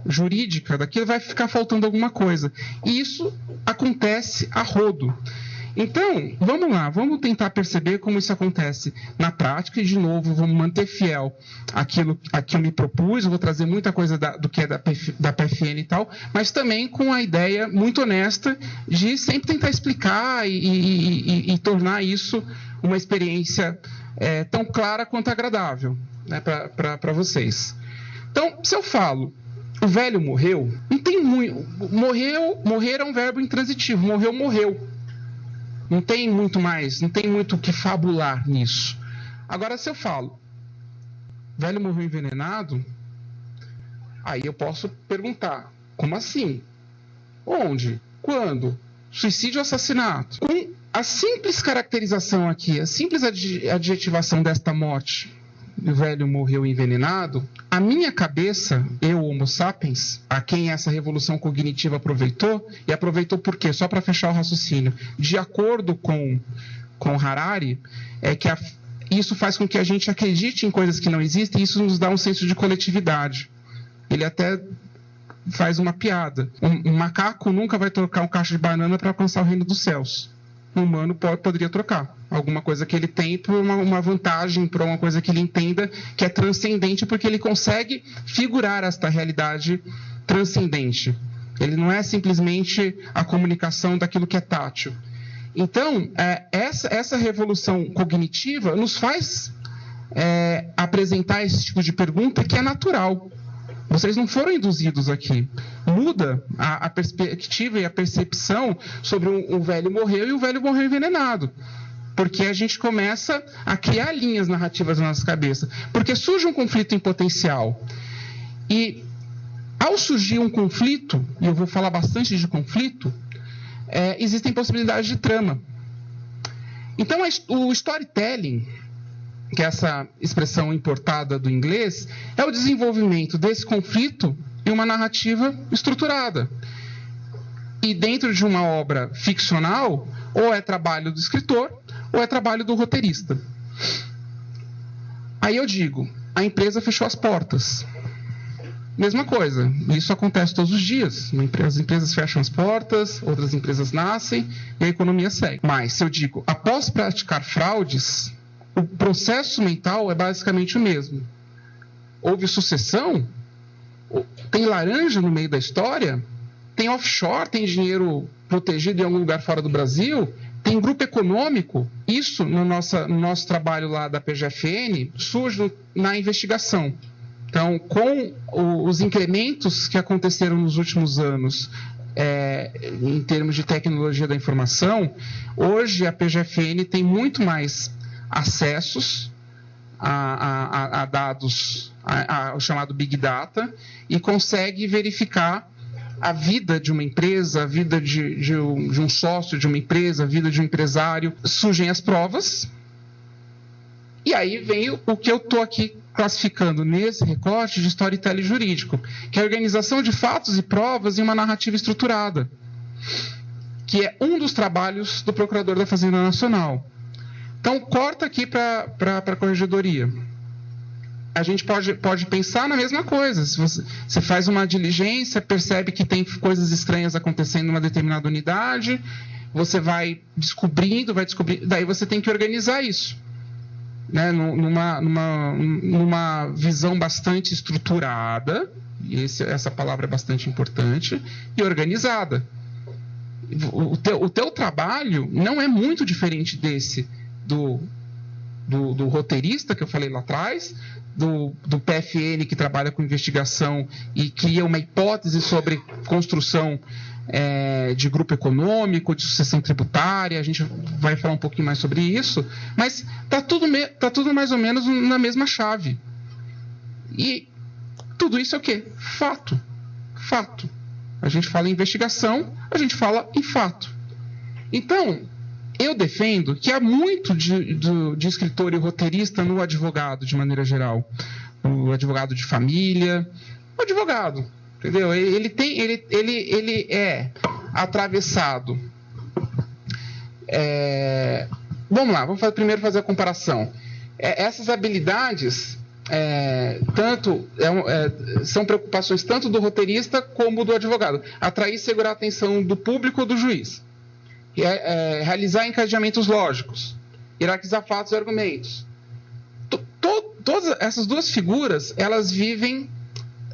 jurídica daquilo, vai ficar faltando alguma coisa. E isso acontece a rodo. Então, vamos lá, vamos tentar perceber como isso acontece na prática e, de novo, vamos manter fiel àquilo que eu me propus. Eu vou trazer muita coisa do que é da PFN e tal, mas também com a ideia muito honesta de sempre tentar explicar e tornar isso uma experiência tão clara quanto agradável, né, para vocês. Então, se eu falo, o velho morreu, não tem muito... Morrer é um verbo intransitivo, morreu. Não tem muito mais, não tem muito o que fabular nisso. Agora, se eu falo, velho morreu envenenado, aí eu posso perguntar, como assim? Onde? Quando? Suicídio ou assassinato? Com a simples caracterização aqui, a simples adjetivação desta morte, o velho morreu envenenado, a minha cabeça, eu, Homo sapiens, a quem essa revolução cognitiva aproveitou, e aproveitou por quê? Só para fechar o raciocínio. De acordo com Harari, é que isso faz com que a gente acredite em coisas que não existem, e isso nos dá um senso de coletividade. Ele até faz uma piada. Um macaco nunca vai trocar um cacho de banana para alcançar o reino dos céus. O humano poderia trocar alguma coisa que ele tem por uma vantagem, por uma coisa que ele entenda que é transcendente, porque ele consegue figurar esta realidade transcendente. Ele não é simplesmente a comunicação daquilo que é tátil. Então, essa revolução cognitiva nos faz apresentar esse tipo de pergunta que é natural. Vocês não foram induzidos aqui. Muda a perspectiva e a percepção sobre o velho morreu e o velho morreu envenenado. Porque a gente começa a criar linhas narrativas na nossa cabeça. Porque surge um conflito em potencial. E ao surgir um conflito, e eu vou falar bastante de conflito, existem possibilidades de trama. Então, o storytelling, que é essa expressão importada do inglês, é o desenvolvimento desse conflito em uma narrativa estruturada. E dentro de uma obra ficcional, ou é trabalho do escritor, ou é trabalho do roteirista. Aí eu digo, a empresa fechou as portas. Mesma coisa, isso acontece todos os dias. As empresas fecham as portas, outras empresas nascem e a economia segue. Mas se eu digo, após praticar fraudes, o processo mental é basicamente o mesmo. Houve sucessão? Tem laranja no meio da história? Tem offshore? Tem dinheiro protegido em algum lugar fora do Brasil? Tem grupo econômico? Isso, no nosso trabalho lá da PGFN, surge na investigação. Então, com os incrementos que aconteceram nos últimos anos, em termos de tecnologia da informação, hoje a PGFN tem muito mais acessos a dados, o chamado Big Data, e consegue verificar a vida de uma empresa, a vida de um sócio de uma empresa, a vida de um empresário. Surgem as provas, e aí vem o que eu estou aqui classificando nesse recorte de storytelling jurídico, que é a organização de fatos e provas em uma narrativa estruturada, que é um dos trabalhos do Procurador da Fazenda Nacional. Então, corta aqui para a corregedoria. A gente pode pensar na mesma coisa. Se você faz uma diligência, percebe que tem coisas estranhas acontecendo numa determinada unidade, você vai descobrindo, daí você tem que organizar isso, né, numa visão bastante estruturada, e essa palavra é bastante importante, e organizada. O teu trabalho não é muito diferente desse do roteirista que eu falei lá atrás, do PFN que trabalha com investigação e cria uma hipótese sobre construção de grupo econômico, de sucessão tributária. A gente vai falar um pouquinho mais sobre isso, mas tá tudo mais ou menos na mesma chave. E tudo isso é o quê? Fato. A gente fala em investigação, a gente fala em fato. Então, eu defendo que há muito de escritor e roteirista no advogado, de maneira geral. O advogado de família, o advogado, entendeu? Ele é atravessado. Vamos lá, primeiro fazer a comparação. Essas habilidades são preocupações tanto do roteirista como do advogado. Atrair e segurar a atenção do público ou do juiz. Realizar encadeamentos lógicos. Hierarquizar fatos e argumentos. Todas essas duas figuras, elas vivem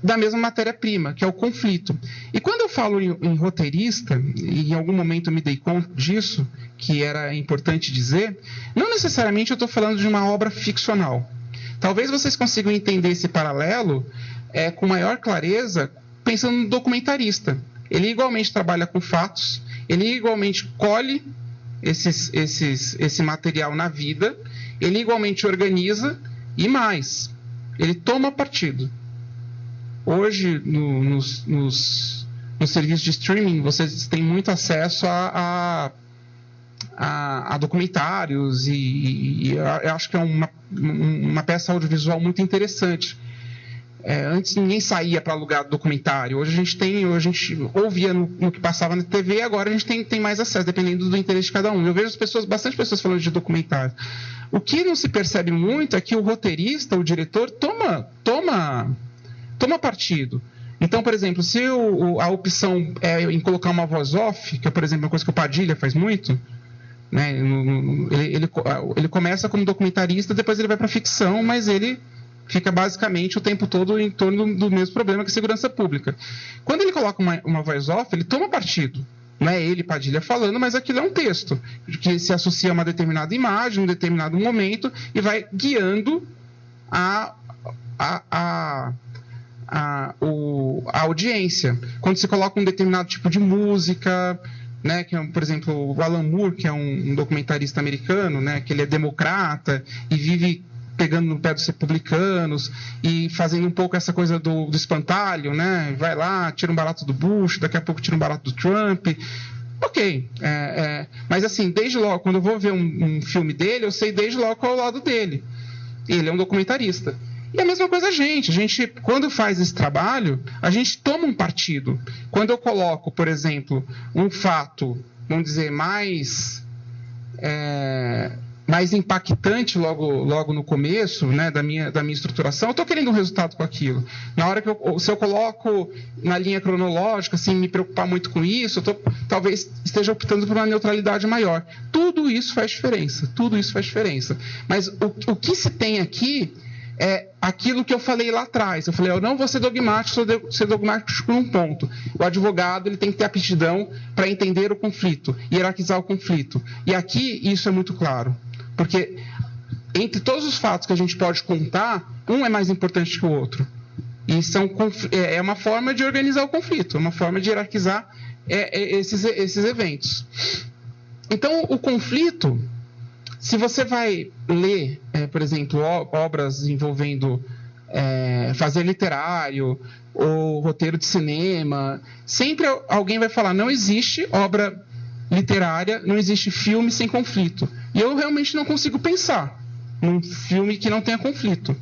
da mesma matéria-prima, que é o conflito. E quando eu falo em roteirista, e em algum momento eu me dei conta disso, que era importante dizer, não necessariamente eu estou falando de uma obra ficcional. Talvez vocês consigam entender esse paralelo com maior clareza pensando no documentarista. Ele igualmente trabalha com fatos, ele igualmente colhe esse material na vida, ele igualmente organiza e mais, ele toma partido. Hoje, nos serviços de streaming, vocês têm muito acesso a documentários e eu acho que é uma peça audiovisual muito interessante. Antes ninguém saía para alugar documentário. Hoje a gente ouvia no que passava na TV e agora a gente tem mais acesso, dependendo do interesse de cada um. Eu vejo bastante pessoas falando de documentário. O que não se percebe muito é que o roteirista, o diretor, toma partido. Então, por exemplo, se a opção é em colocar uma voz off, que é, por exemplo, uma coisa que o Padilha faz muito, né? Ele começa como documentarista, depois ele vai para ficção, mas ele fica basicamente o tempo todo em torno do mesmo problema que a segurança pública. Quando ele coloca uma voz off, ele toma partido. Não é ele, Padilha, falando, mas aquilo é um texto que se associa a uma determinada imagem, um determinado momento, e vai guiando a audiência. Quando se coloca um determinado tipo de música, né, que é, por exemplo, o Alan Moore, que é um documentarista americano, né, que ele é democrata e vive pegando no pé dos republicanos e fazendo um pouco essa coisa do espantalho, né? Vai lá, tira um barato do Bush, daqui a pouco tira um barato do Trump. Ok. Mas assim, desde logo, quando eu vou ver um filme dele, eu sei desde logo qual é o lado dele. Ele é um documentarista. E a mesma coisa a gente, quando faz esse trabalho, a gente toma um partido. Quando eu coloco, por exemplo, um fato, vamos dizer, mais impactante logo no começo, né, da minha estruturação, eu estou querendo um resultado com aquilo. Na hora se eu coloco na linha cronológica, sem me preocupar muito com isso, talvez esteja optando por uma neutralidade maior. Tudo isso faz diferença. Mas o que se tem aqui é aquilo que eu falei lá atrás. Eu falei, eu não vou ser dogmático por um ponto. O advogado ele tem que ter aptidão para entender o conflito, hierarquizar o conflito. E aqui isso é muito claro. Porque entre todos os fatos que a gente pode contar, um é mais importante que o outro. E é uma forma de organizar o conflito, é uma forma de hierarquizar esses eventos. Então, o conflito, se você vai ler, por exemplo, obras envolvendo fazer literário ou roteiro de cinema, sempre alguém vai falar, não existe obra literária, não existe filme sem conflito. E eu realmente não consigo pensar num filme que não tenha conflito.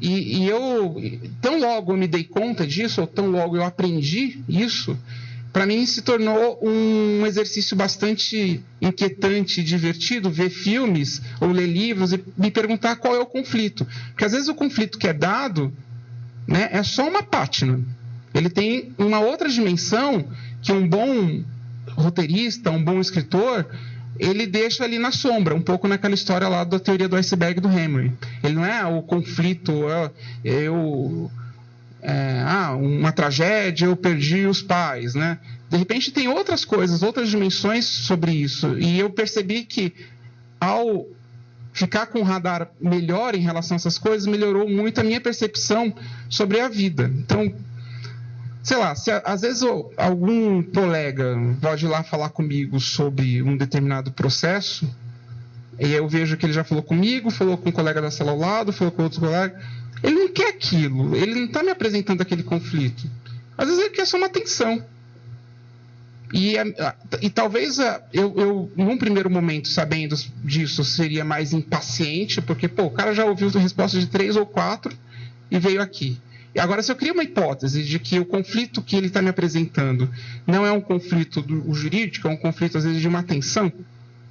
E eu, tão logo eu me dei conta disso, ou tão logo eu aprendi isso, para mim se tornou um exercício bastante inquietante e divertido ver filmes ou ler livros e me perguntar qual é o conflito. Porque às vezes o conflito que é dado, né, é só uma pátina. Ele tem uma outra dimensão que um bom roteirista, um bom escritor, ele deixa ali na sombra, um pouco naquela história lá da teoria do iceberg do Henry. Ele não é o conflito, uma tragédia, eu perdi os pais, né? De repente tem outras coisas, outras dimensões sobre isso. E eu percebi que ao ficar com o radar melhor em relação a essas coisas, melhorou muito a minha percepção sobre a vida. Então, sei lá, às vezes algum colega pode ir lá falar comigo sobre um determinado processo, e eu vejo que ele já falou comigo, falou com um colega da sala ao lado, falou com outro colega. Ele não quer aquilo, ele não está me apresentando aquele conflito. Às vezes ele quer só uma atenção. E talvez eu, num primeiro momento, sabendo disso, seria mais impaciente, porque o cara já ouviu a resposta de 3 ou 4 e veio aqui. E agora, se eu crio uma hipótese de que o conflito que ele está me apresentando não é um conflito jurídico, é um conflito, às vezes, de uma atenção,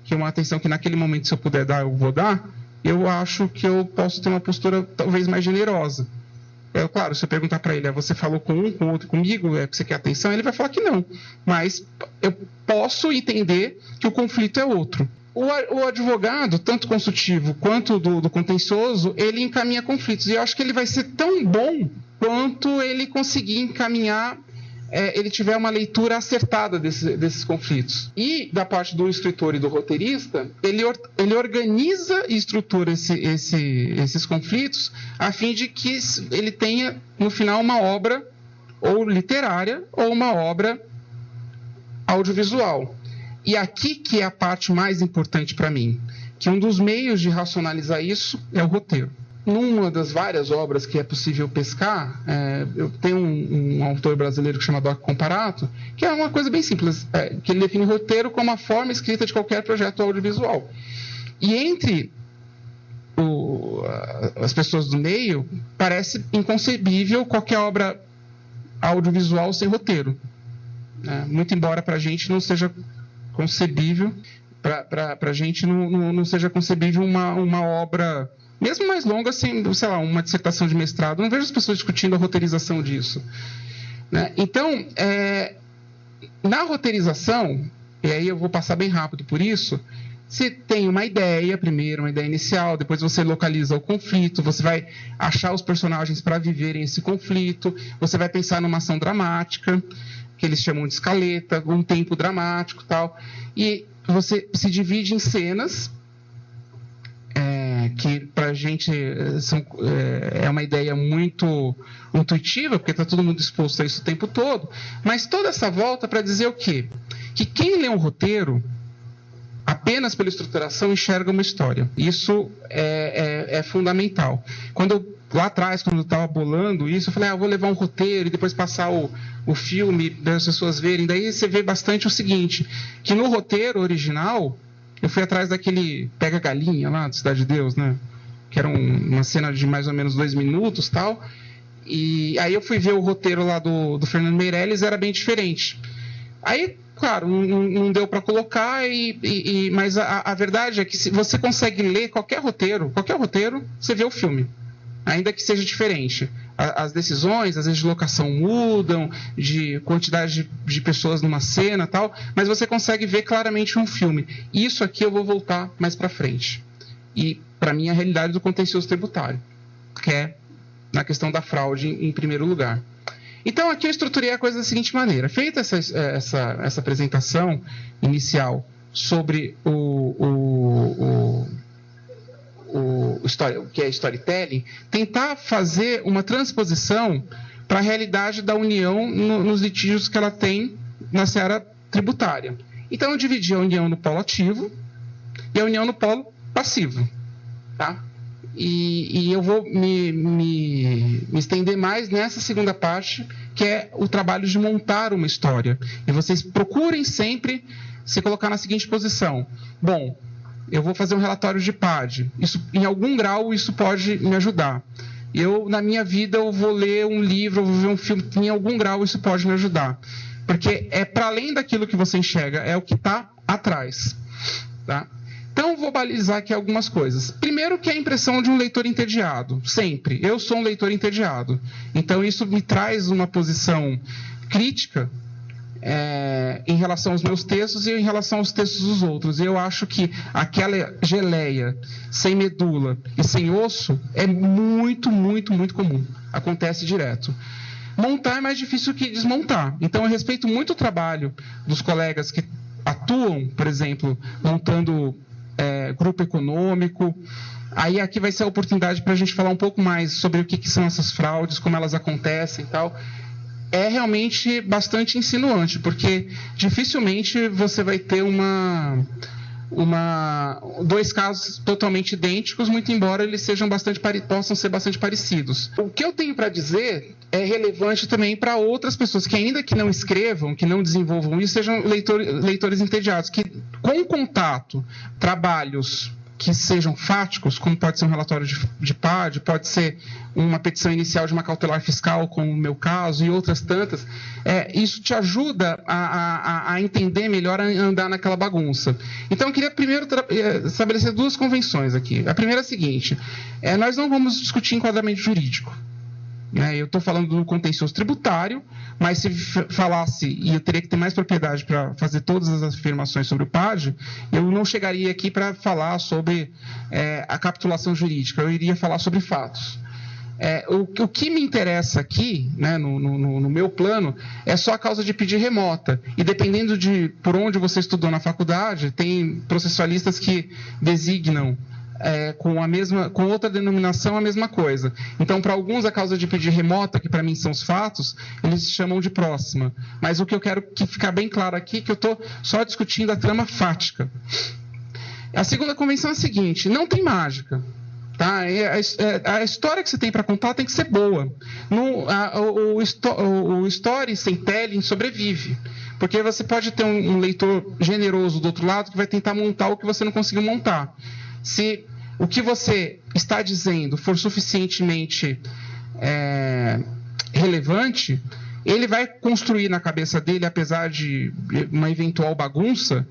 que é uma atenção que naquele momento, se eu puder dar, eu vou dar, eu acho que eu posso ter uma postura talvez mais generosa. Claro, se eu perguntar para ele, você falou com um, com outro, comigo, é que você quer atenção, ele vai falar que não. Mas eu posso entender que o conflito é outro. O advogado, tanto consultivo quanto do contencioso, ele encaminha conflitos. E eu acho que ele vai ser tão bom quanto ele conseguir encaminhar, ele tiver uma leitura acertada desses conflitos. E da parte do escritor e do roteirista, ele organiza e estrutura esses conflitos a fim de que ele tenha, no final, uma obra ou literária ou uma obra audiovisual. E aqui que é a parte mais importante para mim, que um dos meios de racionalizar isso é o roteiro. Numa das várias obras que é possível pescar, eu tenho um autor brasileiro que chama Doc Comparato, que é uma coisa bem simples, que ele define roteiro como a forma escrita de qualquer projeto audiovisual. E entre as pessoas do meio, parece inconcebível qualquer obra audiovisual sem roteiro. Muito embora para a gente não seja concebível, para a gente não seja concebível uma obra, mesmo mais longa, assim, sei lá, uma dissertação de mestrado. Não vejo as pessoas discutindo a roteirização disso. Então, na roteirização, e aí eu vou passar bem rápido por isso, você tem uma ideia, primeiro, uma ideia inicial, depois você localiza o conflito, você vai achar os personagens para viverem esse conflito, você vai pensar numa ação dramática, que eles chamam de escaleta, um tempo dramático e tal, e você se divide em cenas, que para a gente é uma ideia muito intuitiva, porque está todo mundo exposto a isso o tempo todo, mas toda essa volta para dizer o quê? Que quem lê um roteiro, apenas pela estruturação, enxerga uma história. Isso é fundamental. Lá atrás, quando eu estava bolando isso, eu falei, eu vou levar um roteiro e depois passar o filme para as pessoas verem. Daí você vê bastante o seguinte, que no roteiro original, eu fui atrás daquele Pega Galinha lá, do Cidade de Deus, né? Que era uma cena de mais ou menos 2 minutos, tal. E aí eu fui ver o roteiro lá do Fernando Meirelles, era bem diferente. Aí, claro, não deu para colocar, mas a verdade é que se você consegue ler qualquer roteiro, você vê o filme, ainda que seja diferente. As decisões, às vezes de locação mudam, de quantidade de pessoas numa cena e tal, mas você consegue ver claramente um filme. Isso aqui eu vou voltar mais para frente. E, para mim, a realidade do contencioso tributário, que é na questão da fraude em primeiro lugar. Então, aqui eu estruturei a coisa da seguinte maneira. Feita essa apresentação inicial sobre o que é storytelling, tentar fazer uma transposição para a realidade da União nos litígios que ela tem na seara tributária. Então, eu dividi a União no polo ativo e a União no polo passivo. Tá? E eu vou me estender mais nessa segunda parte, que é o trabalho de montar uma história. E vocês procurem sempre se colocar na seguinte posição. Bom, eu vou fazer um relatório de PAD. Em algum grau, isso pode me ajudar. Na minha vida, eu vou ler um livro, eu vou ver um filme. Em algum grau, isso pode me ajudar. Porque é para além daquilo que você enxerga, é o que está atrás. Tá? Então, vou balizar aqui algumas coisas. Primeiro, que é a impressão de um leitor entediado. Sempre. Eu sou um leitor entediado. Então, isso me traz uma posição crítica em relação aos meus textos e em relação aos textos dos outros. Eu acho que aquela geleia sem medula e sem osso é muito, muito, muito comum. Acontece direto. Montar é mais difícil que desmontar. Então, eu respeito muito o trabalho dos colegas que atuam, por exemplo, montando grupo econômico. Aí aqui vai ser a oportunidade para a gente falar um pouco mais sobre o que são essas fraudes, como elas acontecem e tal. É realmente bastante insinuante, porque dificilmente você vai ter dois casos totalmente idênticos, muito embora eles possam ser bastante parecidos. O que eu tenho para dizer é relevante também para outras pessoas que, ainda que não escrevam, que não desenvolvam isso, sejam leitores entediados, que com contato, trabalhos que sejam fáticos, como pode ser um relatório de PAD, pode ser uma petição inicial de uma cautelar fiscal, como no meu caso, e outras tantas, isso te ajuda a entender melhor, a andar naquela bagunça. Então, eu queria primeiro estabelecer duas convenções aqui. A primeira é a seguinte: nós não vamos discutir enquadramento jurídico. Eu estou falando do contencioso tributário, mas se falasse, e eu teria que ter mais propriedade para fazer todas as afirmações sobre o PAD, eu não chegaria aqui para falar sobre a capitulação jurídica, eu iria falar sobre fatos. O que me interessa aqui, no meu plano, é só a causa de pedir remota. E dependendo de por onde você estudou na faculdade, tem processualistas que designam com outra denominação a mesma coisa. Então, para alguns, a causa de pedir remota, que para mim são os fatos, eles chamam de próxima. Mas o que eu quero que ficar bem claro aqui é que eu estou só discutindo a trama fática. A segunda convenção é a seguinte: não tem mágica. Tá? A história que você tem para contar tem que ser boa. O story sem telling sobrevive. Porque você pode ter um leitor generoso do outro lado que vai tentar montar o que você não conseguiu montar. Se o que você está dizendo for suficientemente relevante, ele vai construir na cabeça dele, apesar de uma eventual bagunça,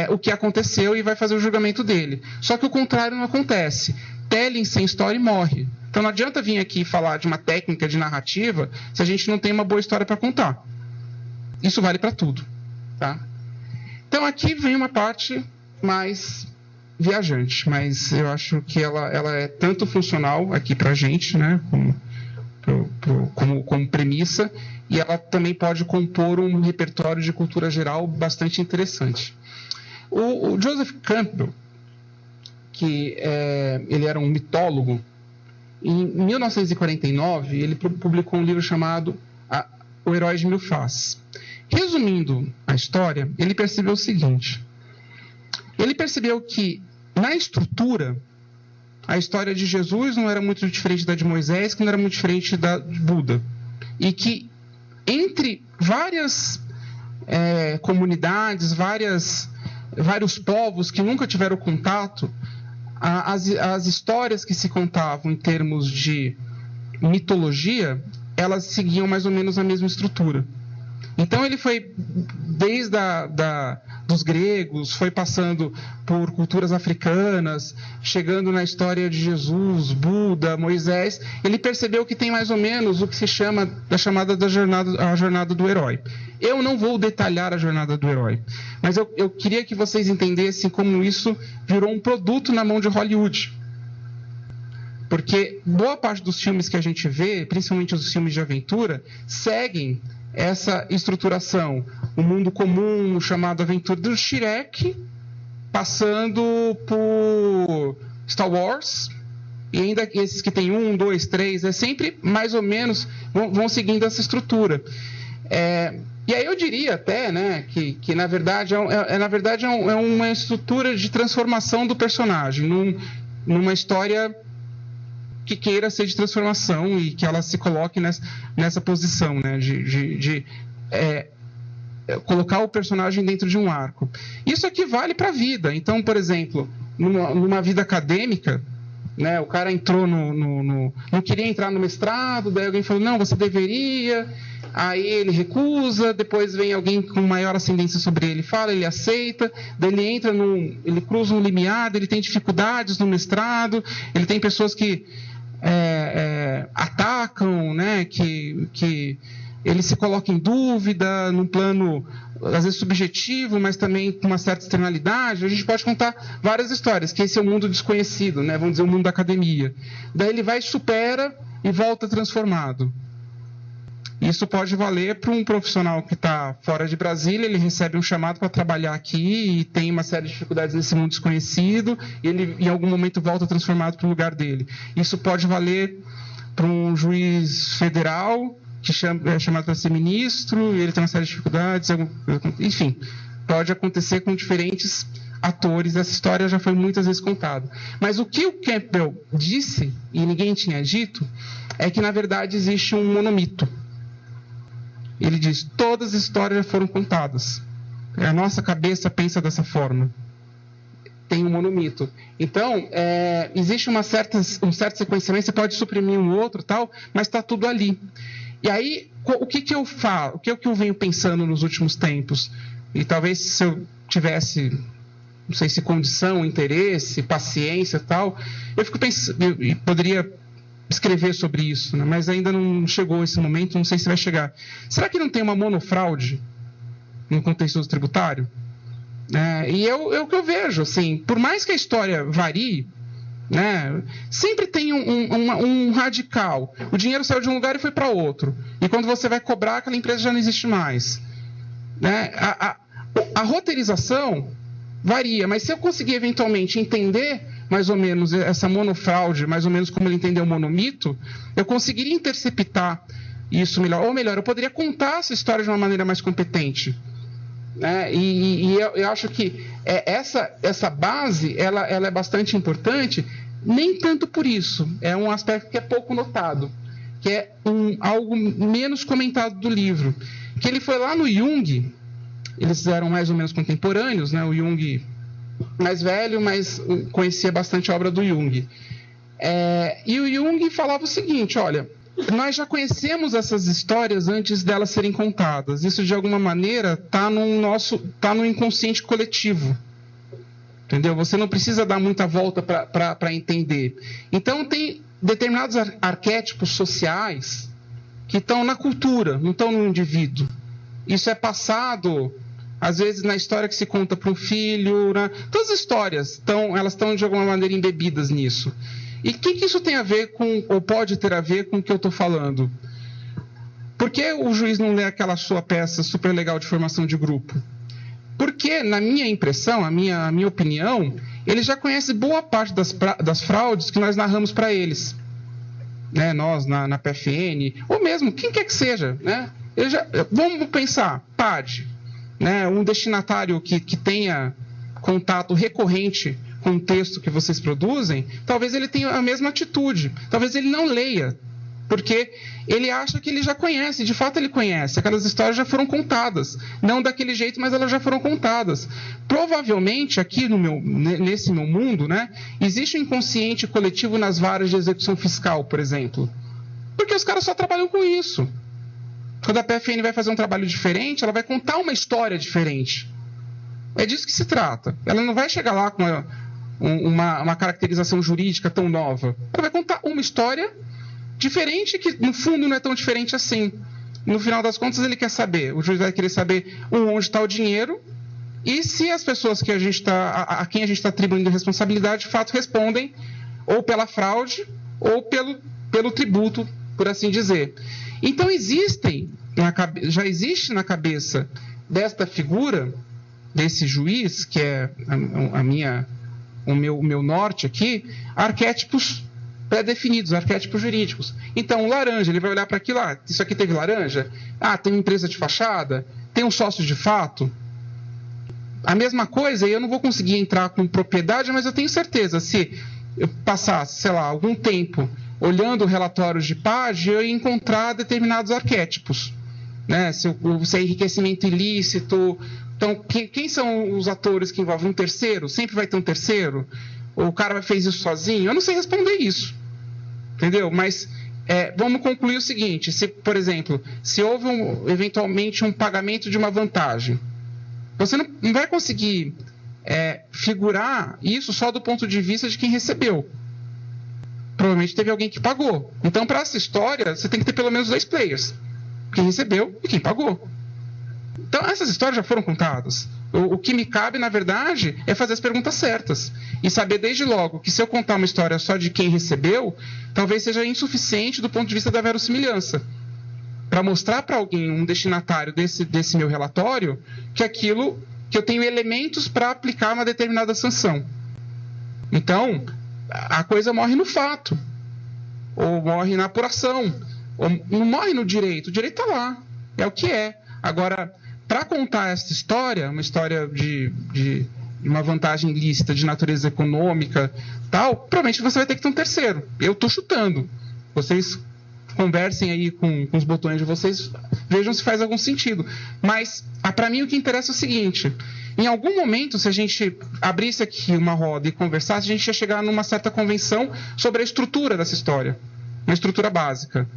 o que aconteceu e vai fazer o julgamento dele. Só que o contrário não acontece. Telling sem story morre. Então não adianta vir aqui falar de uma técnica de narrativa se a gente não tem uma boa história para contar. Isso vale para tudo. Tá? Então aqui vem uma parte mais viajante, mas eu acho que ela é tanto funcional aqui para a gente, como premissa, e ela também pode compor um repertório de cultura geral bastante interessante. O Joseph Campbell, que ele era um mitólogo, em 1949 ele publicou um livro chamado O Herói de Mil Faces. Resumindo a história, ele percebeu o seguinte: ele percebeu que, na estrutura, a história de Jesus não era muito diferente da de Moisés, que não era muito diferente da de Buda. E que, entre várias comunidades, vários povos que nunca tiveram contato, as histórias que se contavam em termos de mitologia, elas seguiam mais ou menos a mesma estrutura. Então ele foi desde dos gregos, foi passando por culturas africanas, chegando na história de Jesus, Buda, Moisés. Ele percebeu que tem mais ou menos o que se chama a jornada do herói. Eu não vou detalhar a jornada do herói, mas eu queria que vocês entendessem como isso virou um produto na mão de Hollywood. Porque boa parte dos filmes que a gente vê, principalmente os filmes de aventura, seguem essa estruturação. O mundo comum, chamado Aventura do Shrek, passando por Star Wars, e ainda esses que tem 1, 2, 3, sempre mais ou menos vão seguindo essa estrutura. E aí eu diria até, que na verdade é uma estrutura de transformação do personagem numa história que queira ser de transformação e que ela se coloque nessa posição, de colocar o personagem dentro de um arco. Isso aqui vale para a vida. Então, por exemplo, numa vida acadêmica, o cara entrou não queria entrar no mestrado, daí alguém falou, não, você deveria, aí ele recusa, depois vem alguém com maior ascendência sobre ele, fala, ele aceita, daí ele cruza um limiar, ele tem dificuldades no mestrado, ele tem pessoas que atacam, que ele se coloca em dúvida, num plano, às vezes subjetivo, mas também com uma certa externalidade. A gente pode contar várias histórias, que esse é o mundo desconhecido, vamos dizer, o mundo da academia. Daí ele vai, supera e volta transformado. Isso pode valer para um profissional que está fora de Brasília, ele recebe um chamado para trabalhar aqui e tem uma série de dificuldades nesse mundo desconhecido, e ele em algum momento volta transformado para o lugar dele. Isso pode valer para um juiz federal que é chamado para ser ministro, e ele tem uma série de dificuldades, enfim, pode acontecer com diferentes atores. Essa história já foi muitas vezes contada. Mas o que o Campbell disse, e ninguém tinha dito, é que na verdade existe um monomito. Ele diz, todas as histórias já foram contadas. A nossa cabeça pensa dessa forma. tem um monomito. Então, existe um certo sequenciamento, você pode suprimir um outro tal, mas está tudo ali. E aí, o que eu falo? O que eu venho pensando nos últimos tempos? E talvez se eu tivesse, não sei se condição, interesse, paciência e tal, eu fico pensando, eu poderia escrever sobre isso, né? Mas ainda não chegou esse momento, não sei se vai chegar. Será que não tem uma monofraude no contexto do tributário? E é o que eu vejo, assim, por mais que a história varie, né, sempre tem um radical. O dinheiro saiu de um lugar e foi para outro. E quando você vai cobrar, aquela empresa já não existe mais. Né? A roteirização varia, mas se eu conseguir eventualmente entender mais ou menos essa monofraude, mais ou menos como ele entendeu o monomito, eu conseguiria interceptar isso melhor. Ou melhor, eu poderia contar essa história de uma maneira mais competente. E eu acho que essa base ela é bastante importante, nem tanto por isso, é um aspecto que é pouco notado, que é algo menos comentado do livro, que ele foi lá no Jung, eles eram mais ou menos contemporâneos, né? O Jung mais velho, mas conhecia bastante a obra do Jung, e o Jung falava o seguinte: olha, nós já conhecemos essas histórias antes delas serem contadas. Isso, de alguma maneira, está no inconsciente coletivo. Entendeu? Você não precisa dar muita volta para entender. Então, tem determinados arquétipos sociais que estão na cultura, não estão no indivíduo. Isso é passado, às vezes, na história que se conta para um filho. Né? Todas as histórias elas estão, de alguma maneira, embebidas nisso. E o que isso tem a ver com, ou pode ter a ver com o que eu estou falando? Por que o juiz não lê aquela sua peça super legal de formação de grupo? Porque, na minha impressão, a minha opinião, ele já conhece boa parte das fraudes que nós narramos para eles. Né? Nós, na PFN, ou mesmo, quem quer que seja. Né? Vamos pensar, PAD, né? Um destinatário que tenha contato recorrente com o texto que vocês produzem, talvez ele tenha a mesma atitude, talvez ele não leia, porque ele acha que ele já conhece, de fato ele conhece, aquelas histórias já foram contadas, não daquele jeito, mas elas já foram contadas. Provavelmente aqui nesse meu mundo, né, existe um inconsciente coletivo nas varas de execução fiscal, por exemplo, porque os caras só trabalham com isso. Quando a PFN vai fazer um trabalho diferente, ela vai contar uma história diferente. É disso que se trata. Ela não vai chegar lá com uma caracterização jurídica tão nova. Ela vai contar uma história diferente, que no fundo não é tão diferente assim. No final das contas, ele quer saber, o juiz vai querer saber onde está o dinheiro e se as pessoas que a quem a gente está atribuindo responsabilidade, de fato, respondem ou pela fraude ou pelo tributo, por assim dizer. Então, já existe na cabeça desta figura, desse juiz, que é o meu norte aqui, arquétipos pré-definidos, arquétipos jurídicos. Então, o laranja, ele vai olhar para aquilo lá, isso aqui teve laranja? Tem uma empresa de fachada? Tem um sócio de fato? A mesma coisa, e eu não vou conseguir entrar com propriedade, mas eu tenho certeza, se eu passasse, sei lá, algum tempo olhando relatórios de PAD, eu ia encontrar determinados arquétipos. Né? Se é enriquecimento ilícito. Então, quem são os atores que envolvem um terceiro? Sempre vai ter um terceiro? Ou o cara fez isso sozinho? Eu não sei responder isso. Entendeu? Mas vamos concluir o seguinte: por exemplo, se houve eventualmente um pagamento de uma vantagem, você não vai conseguir figurar isso só do ponto de vista de quem recebeu. Provavelmente teve alguém que pagou. Então, para essa história, você tem que ter pelo menos 2 players: quem recebeu e quem pagou. Então, essas histórias já foram contadas. O que me cabe, na verdade, é fazer as perguntas certas. E saber desde logo que se eu contar uma história só de quem recebeu, talvez seja insuficiente do ponto de vista da verossimilhança. Para mostrar para alguém, um destinatário desse meu relatório, que eu tenho elementos para aplicar uma determinada sanção. Então, a coisa morre no fato. Ou morre na apuração. Ou não morre no direito. O direito está lá. É o que é. Agora, para contar essa história, uma história de uma vantagem ilícita de natureza econômica, tal, provavelmente você vai ter que ter um terceiro. Eu estou chutando. Vocês conversem aí com os botões de vocês, vejam se faz algum sentido. Mas, para mim, o que interessa é o seguinte: em algum momento, se a gente abrisse aqui uma roda e conversasse, a gente ia chegar numa certa convenção sobre a estrutura dessa história, uma estrutura básica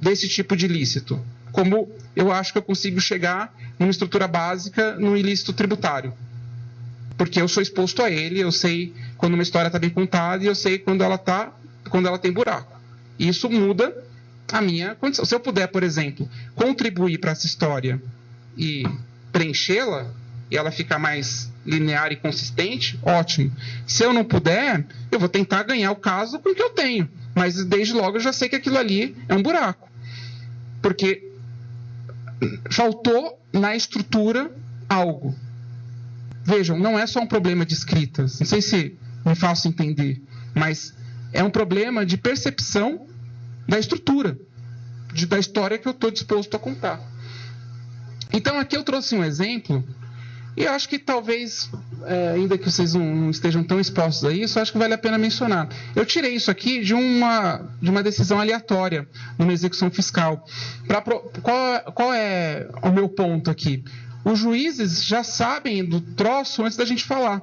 desse tipo de ilícito. Como eu acho que eu consigo chegar numa estrutura básica no ilícito tributário. Porque eu sou exposto a ele, eu sei quando uma história está bem contada e eu sei quando ela tem buraco. E isso muda a minha condição. Se eu puder, por exemplo, contribuir para essa história e preenchê-la, e ela ficar mais linear e consistente, ótimo. Se eu não puder, eu vou tentar ganhar o caso com o que eu tenho. Mas desde logo eu já sei que aquilo ali é um buraco. Porque faltou na estrutura algo. Vejam, não é só um problema de escrita. Não sei se me faço entender, mas é um problema de percepção da estrutura, da história que eu estou disposto a contar. Então, aqui eu trouxe um exemplo, e eu acho que talvez, ainda que vocês não estejam tão expostos a isso, eu acho que vale a pena mencionar. Eu tirei isso aqui de uma decisão aleatória numa execução fiscal. Qual é o meu ponto aqui? Os juízes já sabem do troço antes da gente falar.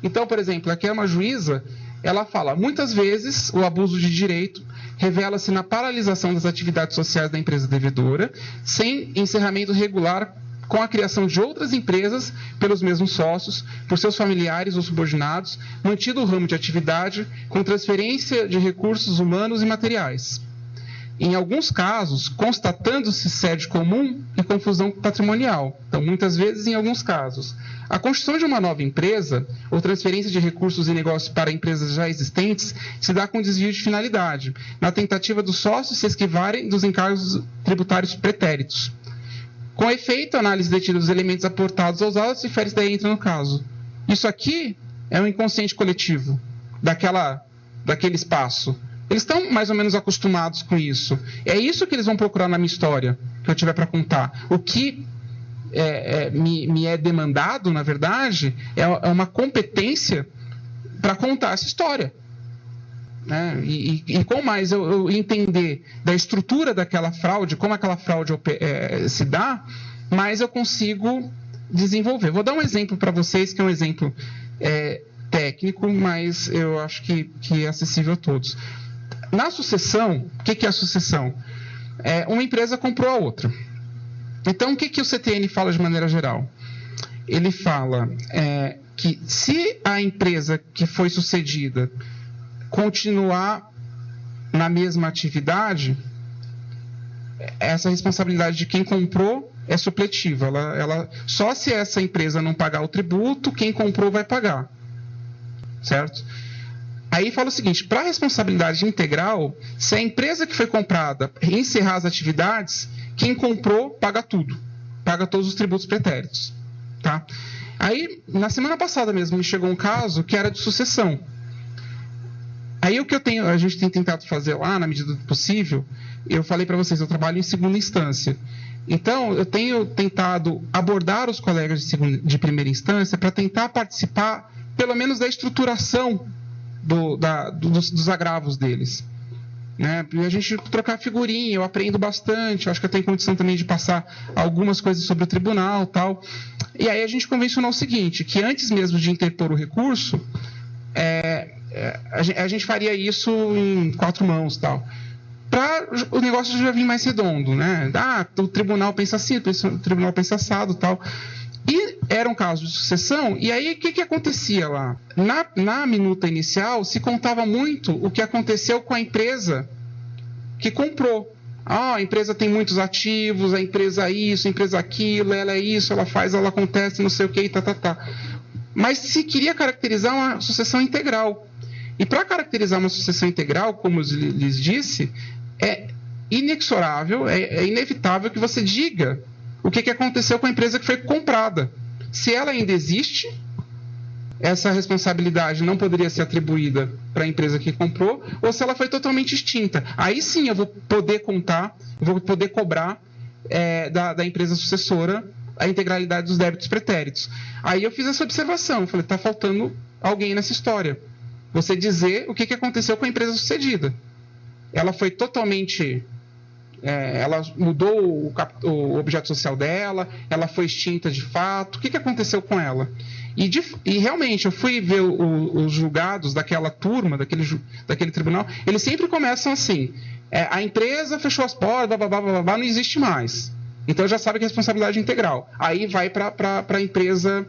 Então, por exemplo, aqui é uma juíza, ela fala: muitas vezes o abuso de direito revela-se na paralisação das atividades sociais da empresa devedora, sem encerramento regular, com a criação de outras empresas pelos mesmos sócios, por seus familiares ou subordinados, mantido o ramo de atividade com transferência de recursos humanos e materiais. Em alguns casos, constatando-se sede comum e confusão patrimonial. Então, muitas vezes, em alguns casos, a construção de uma nova empresa ou transferência de recursos e negócios para empresas já existentes se dá com desvio de finalidade, na tentativa dos sócios se esquivarem dos encargos tributários pretéritos. Com efeito, a análise detida dos elementos aportados aos autos e férias daí entra no caso. Isso aqui é um inconsciente coletivo daquele espaço. Eles estão mais ou menos acostumados com isso. É isso que eles vão procurar na minha história, que eu tiver para contar. O que me é demandado, na verdade, é uma competência para contar essa história. Né? E com mais eu entender da estrutura daquela fraude, como aquela fraude se dá, mais eu consigo desenvolver. Vou dar um exemplo para vocês, que é um exemplo técnico, mas eu acho que é acessível a todos. Na sucessão, o que é a sucessão? Uma empresa comprou a outra. Então, o que o CTN fala de maneira geral? Ele fala que se a empresa que foi sucedida continuar na mesma atividade, essa responsabilidade de quem comprou é supletiva. Só se essa empresa não pagar o tributo, quem comprou vai pagar. Certo? Aí fala o seguinte: para a responsabilidade integral, se a empresa que foi comprada encerrar as atividades, quem comprou paga tudo, paga todos os tributos pretéritos. Tá? Aí, na semana passada mesmo, me chegou um caso que era de sucessão. Aí o que a gente tem tentado fazer lá, na medida do possível, eu falei para vocês, eu trabalho em segunda instância. Então, eu tenho tentado abordar os colegas de primeira instância para tentar participar, pelo menos, da estruturação dos agravos deles. Né? A gente trocar figurinha, eu aprendo bastante, acho que eu tenho condição também de passar algumas coisas sobre o tribunal, tal. E aí a gente convencionou o seguinte, que antes mesmo de interpor o recurso, a gente faria isso em 4 mãos, tal, para o negócio já vir mais redondo, né? O tribunal pensa assim, o tribunal pensa assado, tal. E era um caso de sucessão, e aí o que acontecia lá? Na minuta inicial, se contava muito o que aconteceu com a empresa que comprou. A empresa tem muitos ativos, a empresa isso, a empresa aquilo, ela é isso, ela faz, ela acontece, não sei o que, tá. Mas se queria caracterizar uma sucessão integral. E para caracterizar uma sucessão integral, como eu lhes disse, é inexorável, é inevitável que você diga o que aconteceu com a empresa que foi comprada. Se ela ainda existe, essa responsabilidade não poderia ser atribuída para a empresa que comprou, ou se ela foi totalmente extinta. Aí sim eu vou poder cobrar da empresa sucessora a integralidade dos débitos pretéritos. Aí eu fiz essa observação, falei, está faltando alguém nessa história. Você dizer o que aconteceu com a empresa sucedida. Ela foi totalmente ela mudou o objeto social dela, ela foi extinta de fato, o que aconteceu com ela? E realmente, eu fui ver os julgados daquela turma, daquele tribunal, eles sempre começam assim, a empresa fechou as portas, blá, blá, blá, blá, blá, não existe mais. Então já sabe que é responsabilidade integral. Aí vai para a empresa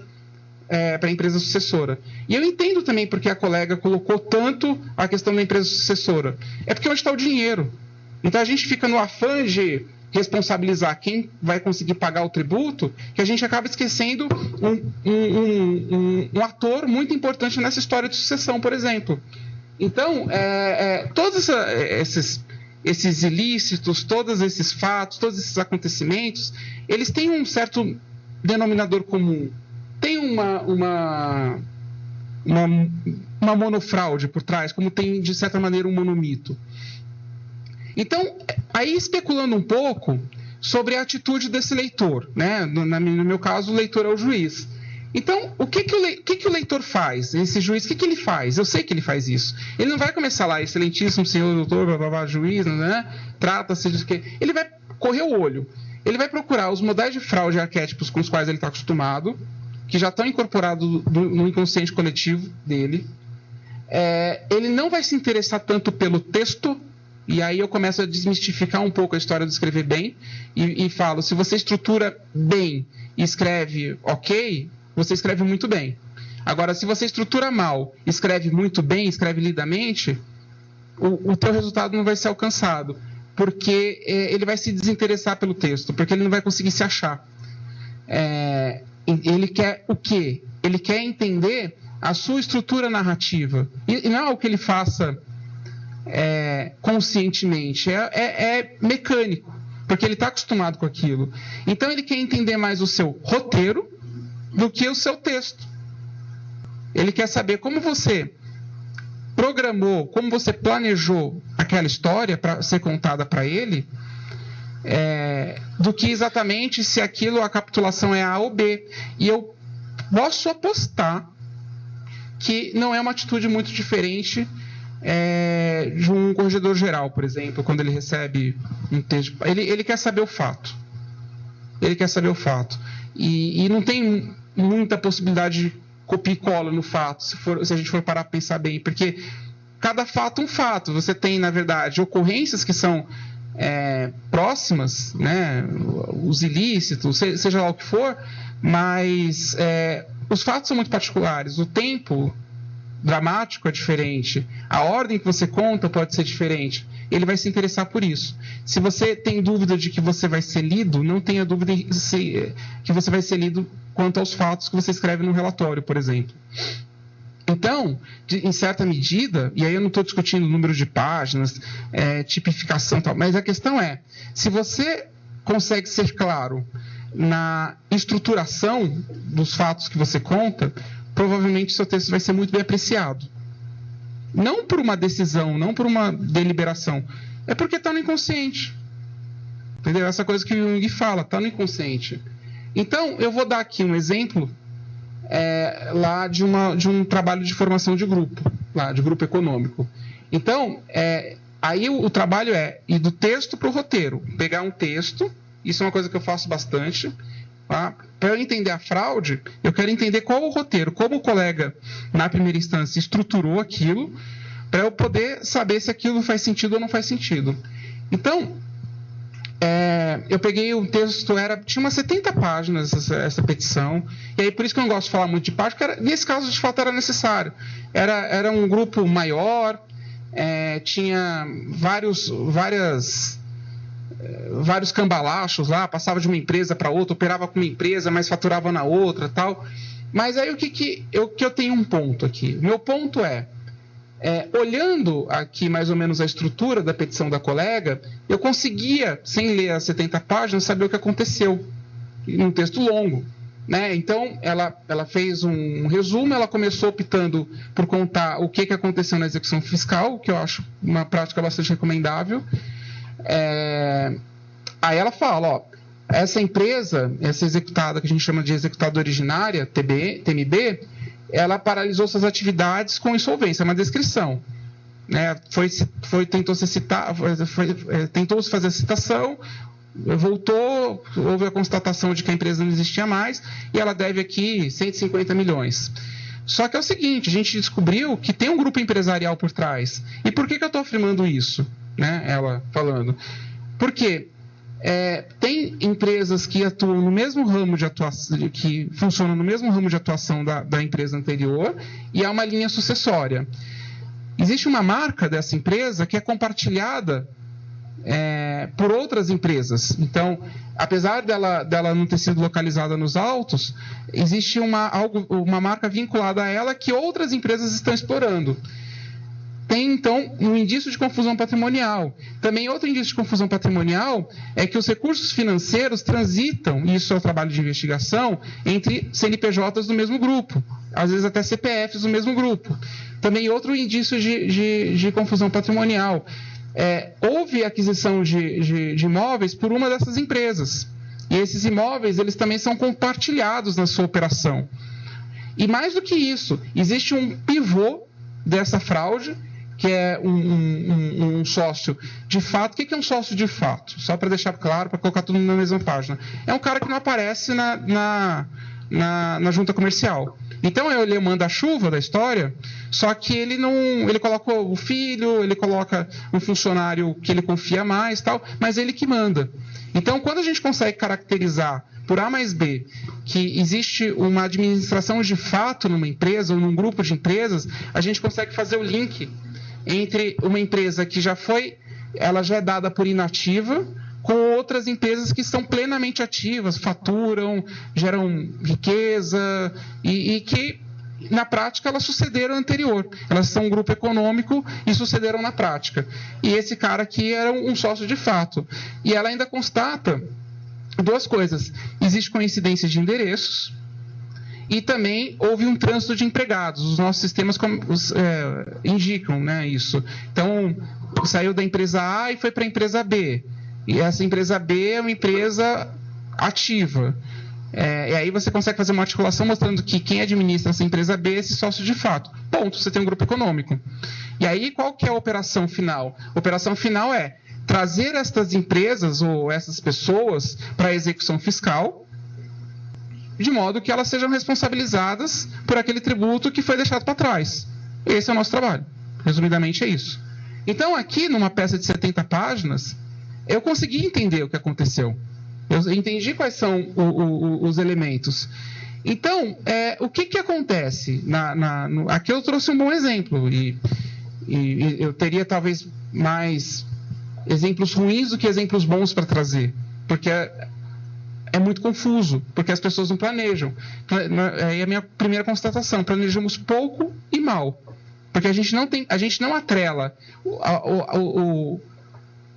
sucessora. E eu entendo também porque a colega colocou tanto a questão da empresa sucessora. É porque onde está o dinheiro. Então a gente fica no afã de responsabilizar quem vai conseguir pagar o tributo, que a gente acaba esquecendo um ator muito importante nessa história de sucessão, por exemplo. Então, todos esses ilícitos, todos esses fatos, todos esses acontecimentos, eles têm um certo denominador comum. Tem uma monofraude por trás, como tem, de certa maneira, um monomito. Então, aí especulando um pouco sobre a atitude desse leitor, né? No meu caso, o leitor é o juiz. Então, o que o leitor faz? Esse juiz, o que ele faz? Eu sei que ele faz isso. Ele não vai começar lá, excelentíssimo senhor doutor, blá, blá, blá, juiz, né? Trata-se de que... Ele vai correr o olho. Ele vai procurar os modais de fraude e arquétipos com os quais ele está acostumado, que já estão incorporados no inconsciente coletivo dele. Ele não vai se interessar tanto pelo texto. E aí eu começo a desmistificar um pouco a história do escrever bem e falo, se você estrutura bem e escreve ok, você escreve muito bem. Agora, se você estrutura mal, escreve muito bem, escreve lidamente, o teu resultado não vai ser alcançado, porque ele vai se desinteressar pelo texto, porque ele não vai conseguir se achar. Ele quer o quê? Ele quer entender a sua estrutura narrativa. E não é o que ele faça... conscientemente, é mecânico, porque ele está acostumado com aquilo. Então ele quer entender mais o seu roteiro do que o seu texto. Ele quer saber como você programou, como você planejou aquela história para ser contada para ele, do que exatamente se aquilo, a capitulação é A ou B. E eu posso apostar que não é uma atitude muito diferente de um corregedor geral, por exemplo, quando ele recebe um texto. Ele quer saber o fato. Ele quer saber o fato. E não tem muita possibilidade de copia e cola no fato, se a gente for parar para pensar bem, porque cada fato é um fato. Você tem, na verdade, ocorrências que são próximas, né, os ilícitos, seja lá o que for, mas os fatos são muito particulares. O tempo dramático é diferente, a ordem que você conta pode ser diferente. Ele vai se interessar por isso. Se você tem dúvida de que você vai ser lido, não tenha dúvida que você vai ser lido quanto aos fatos que você escreve no relatório, por exemplo. Então, em certa medida, e aí eu não estou discutindo o número de páginas, tipificação e tal, mas a questão é, se você consegue ser claro na estruturação dos fatos que você conta, provavelmente seu texto vai ser muito bem apreciado. Não por uma decisão, não por uma deliberação, é porque está no inconsciente. Entendeu? Essa coisa que o Jung fala, está no inconsciente. Então, eu vou dar aqui um exemplo lá de um trabalho de formação de grupo, lá, de grupo econômico. Então, aí o trabalho ir do texto para o roteiro. Pegar um texto, isso é uma coisa que eu faço bastante. Tá? Para eu entender a fraude, eu quero entender qual é o roteiro, como o colega, na primeira instância, estruturou aquilo, para eu poder saber se aquilo faz sentido ou não faz sentido. Então, eu peguei um texto, tinha umas 70 páginas essa petição, e aí por isso que eu não gosto de falar muito de páginas, porque nesse caso, de fato, era necessário. Era um grupo maior, tinha vários cambalachos lá, passava de uma empresa para outra, operava com uma empresa, mas faturava na outra, tal. Mas aí o que eu tenho um ponto aqui. Meu ponto olhando aqui mais ou menos a estrutura da petição da colega, eu conseguia, sem ler as 70 páginas, saber o que aconteceu num texto longo, né? Então, ela fez um resumo, ela começou optando por contar o que aconteceu na execução fiscal, que eu acho uma prática bastante recomendável. Aí ela fala, essa empresa, essa executada que a gente chama de executada originária, TMB, ela paralisou suas atividades com insolvência, é uma descrição. né, tentou-se fazer a citação, voltou, houve a constatação de que a empresa não existia mais e ela deve aqui 150 milhões. Só que é o seguinte, a gente descobriu que tem um grupo empresarial por trás. E por que eu estou afirmando isso? Né, ela falando. Porque tem empresas que atuam no mesmo ramo de atuação, que funcionam no mesmo ramo de atuação da empresa anterior, e há uma linha sucessória. Existe uma marca dessa empresa que é compartilhada por outras empresas. Então, apesar dela não ter sido localizada nos autos, existe uma marca vinculada a ela que outras empresas estão explorando. Tem, então, um indício de confusão patrimonial. Também outro indício de confusão patrimonial é que os recursos financeiros transitam, e isso é o trabalho de investigação, entre CNPJs do mesmo grupo, às vezes até CPFs do mesmo grupo. Também outro indício de confusão patrimonial. Houve aquisição de imóveis por uma dessas empresas. E esses imóveis, eles também são compartilhados na sua operação. E mais do que isso, existe um pivô dessa fraude, que é um sócio de fato. O que é um sócio de fato? Só para deixar claro, para colocar tudo na mesma página. É um cara que não aparece na junta comercial. Então, ele é o manda-chuva da história, só que ele coloca o filho, ele coloca um funcionário que ele confia mais, tal, mas ele que manda. Então, quando a gente consegue caracterizar por A mais B que existe uma administração de fato numa empresa ou num grupo de empresas, a gente consegue fazer o link entre uma empresa que ela já é dada por inativa, com outras empresas que estão plenamente ativas, faturam, geram riqueza e que, na prática, elas sucederam anterior. Elas são um grupo econômico e sucederam na prática. E esse cara aqui era um sócio de fato. E ela ainda constata duas coisas. Existe coincidência de endereços e também houve um trânsito de empregados. Os nossos sistemas indicam, né, isso. Então, saiu da empresa A e foi para a empresa B. E essa empresa B é uma empresa ativa. E aí você consegue fazer uma articulação mostrando que quem administra essa empresa B é esse sócio de fato. Ponto, você tem um grupo econômico. E aí qual que é a operação final? A operação final é trazer estas empresas ou essas pessoas para a execução fiscal, de modo que elas sejam responsabilizadas por aquele tributo que foi deixado para trás. Esse é o nosso trabalho. Resumidamente é isso. Então aqui, numa peça de 70 páginas, eu consegui entender o que aconteceu. Eu entendi quais são os elementos. Então, o que acontece? Aqui eu trouxe um bom exemplo. E eu teria talvez mais exemplos ruins do que exemplos bons para trazer. Porque é muito confuso. Porque as pessoas não planejam. É a minha primeira constatação. Planejamos pouco e mal. Porque a gente não atrela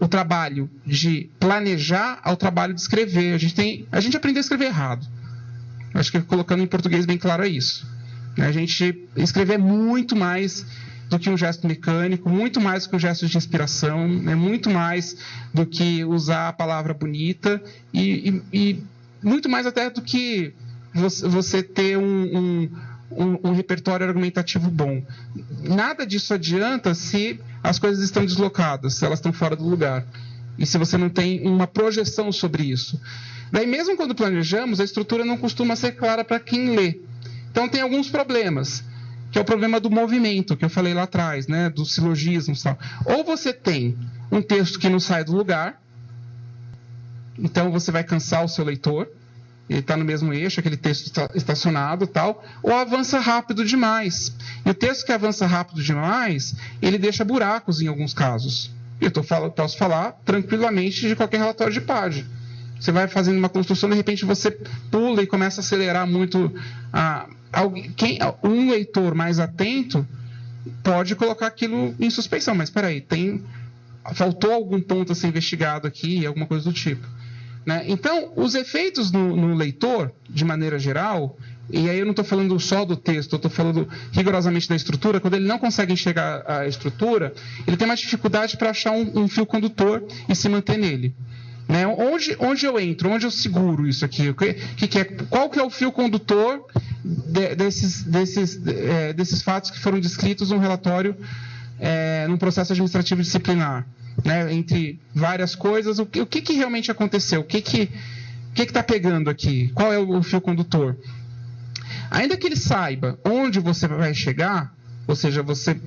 o trabalho de planejar ao trabalho de escrever. A gente aprendeu a escrever errado. Acho que colocando em português bem claro é isso. A gente escrever muito mais do que um gesto mecânico, muito mais do que um gesto de inspiração, muito mais do que usar a palavra bonita e muito mais até do que você ter um repertório argumentativo bom. Nada disso adianta se as coisas estão deslocadas, se elas estão fora do lugar. E se você não tem uma projeção sobre isso. Daí, mesmo quando planejamos, a estrutura não costuma ser clara para quem lê. Então, tem alguns problemas, que é o problema do movimento, que eu falei lá atrás, né, dos silogismos e tal. Ou você tem um texto que não sai do lugar, então você vai cansar o seu leitor, ele está no mesmo eixo, aquele texto está estacionado e tal, ou avança rápido demais. E o texto que avança rápido demais, ele deixa buracos em alguns casos. Eu posso falar tranquilamente de qualquer relatório de página. Você vai fazendo uma construção, de repente você pula e começa a acelerar muito. Um leitor mais atento pode colocar aquilo em suspeição, mas espera aí, faltou algum ponto a ser investigado aqui, alguma coisa do tipo. Né? Então, os efeitos no leitor, de maneira geral, e aí eu não estou falando só do texto, eu estou falando rigorosamente da estrutura. Quando ele não consegue enxergar a estrutura, ele tem mais dificuldade para achar um fio condutor e se manter nele. Né? Onde eu entro? Onde eu seguro isso aqui? Qual que é o fio condutor desses fatos que foram descritos no relatório num processo administrativo disciplinar, né? Entre várias coisas, o que realmente aconteceu? O que está pegando aqui? Qual é o fio condutor? Ainda que ele saiba onde você vai chegar, ou seja, você,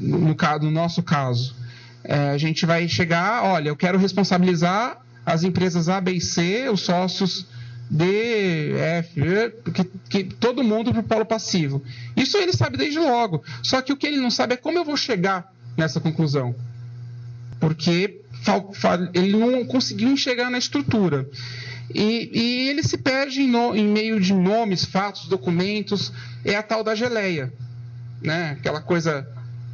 no nosso caso, a gente vai chegar, olha, eu quero responsabilizar as empresas A, B e C, os sócios D, F, que todo mundo para o polo passivo. Isso ele sabe desde logo. Só que o que ele não sabe é como eu vou chegar nessa conclusão. Porque ele não conseguiu enxergar na estrutura. E ele se perde em meio de nomes, fatos, documentos. É a tal da geleia, né? Aquela coisa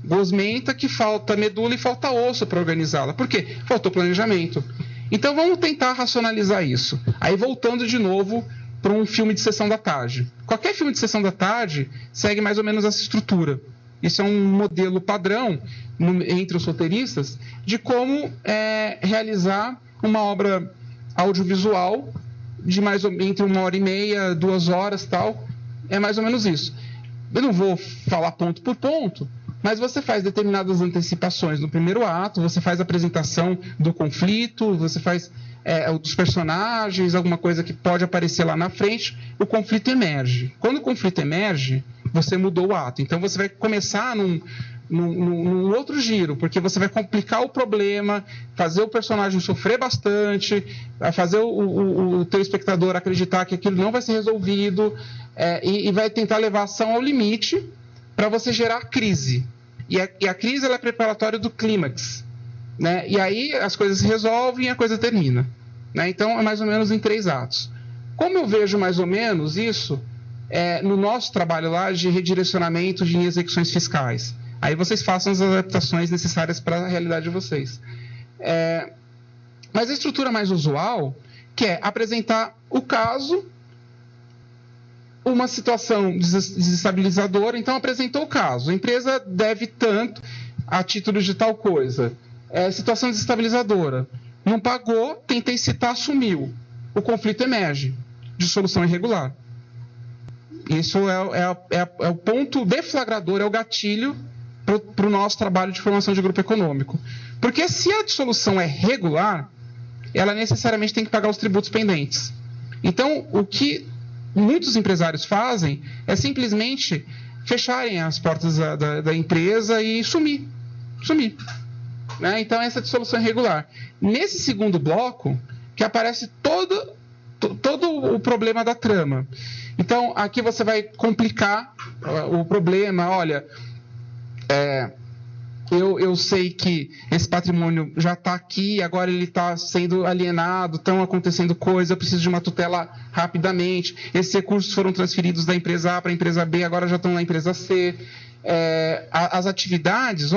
gosmenta que falta medula e falta osso para organizá-la. Por quê? Faltou planejamento. Então vamos tentar racionalizar isso. Aí voltando de novo para um filme de sessão da tarde. Qualquer filme de sessão da tarde segue mais ou menos essa estrutura. Isso é um modelo padrão entre os roteiristas de como realizar uma obra audiovisual de entre 1h30, 2 horas, tal. É mais ou menos isso. Eu não vou falar ponto por ponto, mas você faz determinadas antecipações no primeiro ato, você faz a apresentação do conflito, você faz dos personagens, alguma coisa que pode aparecer lá na frente, o conflito emerge. Quando o conflito emerge, você mudou o ato. Então você vai começar num outro giro, porque você vai complicar o problema, fazer o personagem sofrer bastante, fazer o teu espectador acreditar que aquilo não vai ser resolvido, e vai tentar levar a ação ao limite para você gerar crise. E a crise ela é preparatória do clímax, né? E aí as coisas se resolvem e a coisa termina, né? Então é mais ou menos em 3 atos. Como eu vejo mais ou menos isso no nosso trabalho lá de redirecionamento de execuções fiscais. Aí vocês façam as adaptações necessárias para a realidade de vocês. Mas a estrutura mais usual, que é apresentar o caso, uma situação desestabilizadora, então apresentou o caso. A empresa deve tanto a título de tal coisa. Situação desestabilizadora. Não pagou, tenta incitar, assumiu. O conflito emerge de solução irregular. Isso é o ponto deflagrador, é o gatilho para o nosso trabalho de formação de grupo econômico. Porque se a dissolução é regular, ela necessariamente tem que pagar os tributos pendentes. Então, o que muitos empresários fazem é simplesmente fecharem as portas da empresa e sumir. Né? Então, essa dissolução é irregular. Nesse segundo bloco, que aparece todo o problema da trama. Então, aqui você vai complicar o problema. Olha, eu sei que esse patrimônio já está aqui, agora ele está sendo alienado, estão acontecendo coisas, eu preciso de uma tutela rapidamente. Esses recursos foram transferidos da empresa A para a empresa B, agora já estão na empresa C. As atividades,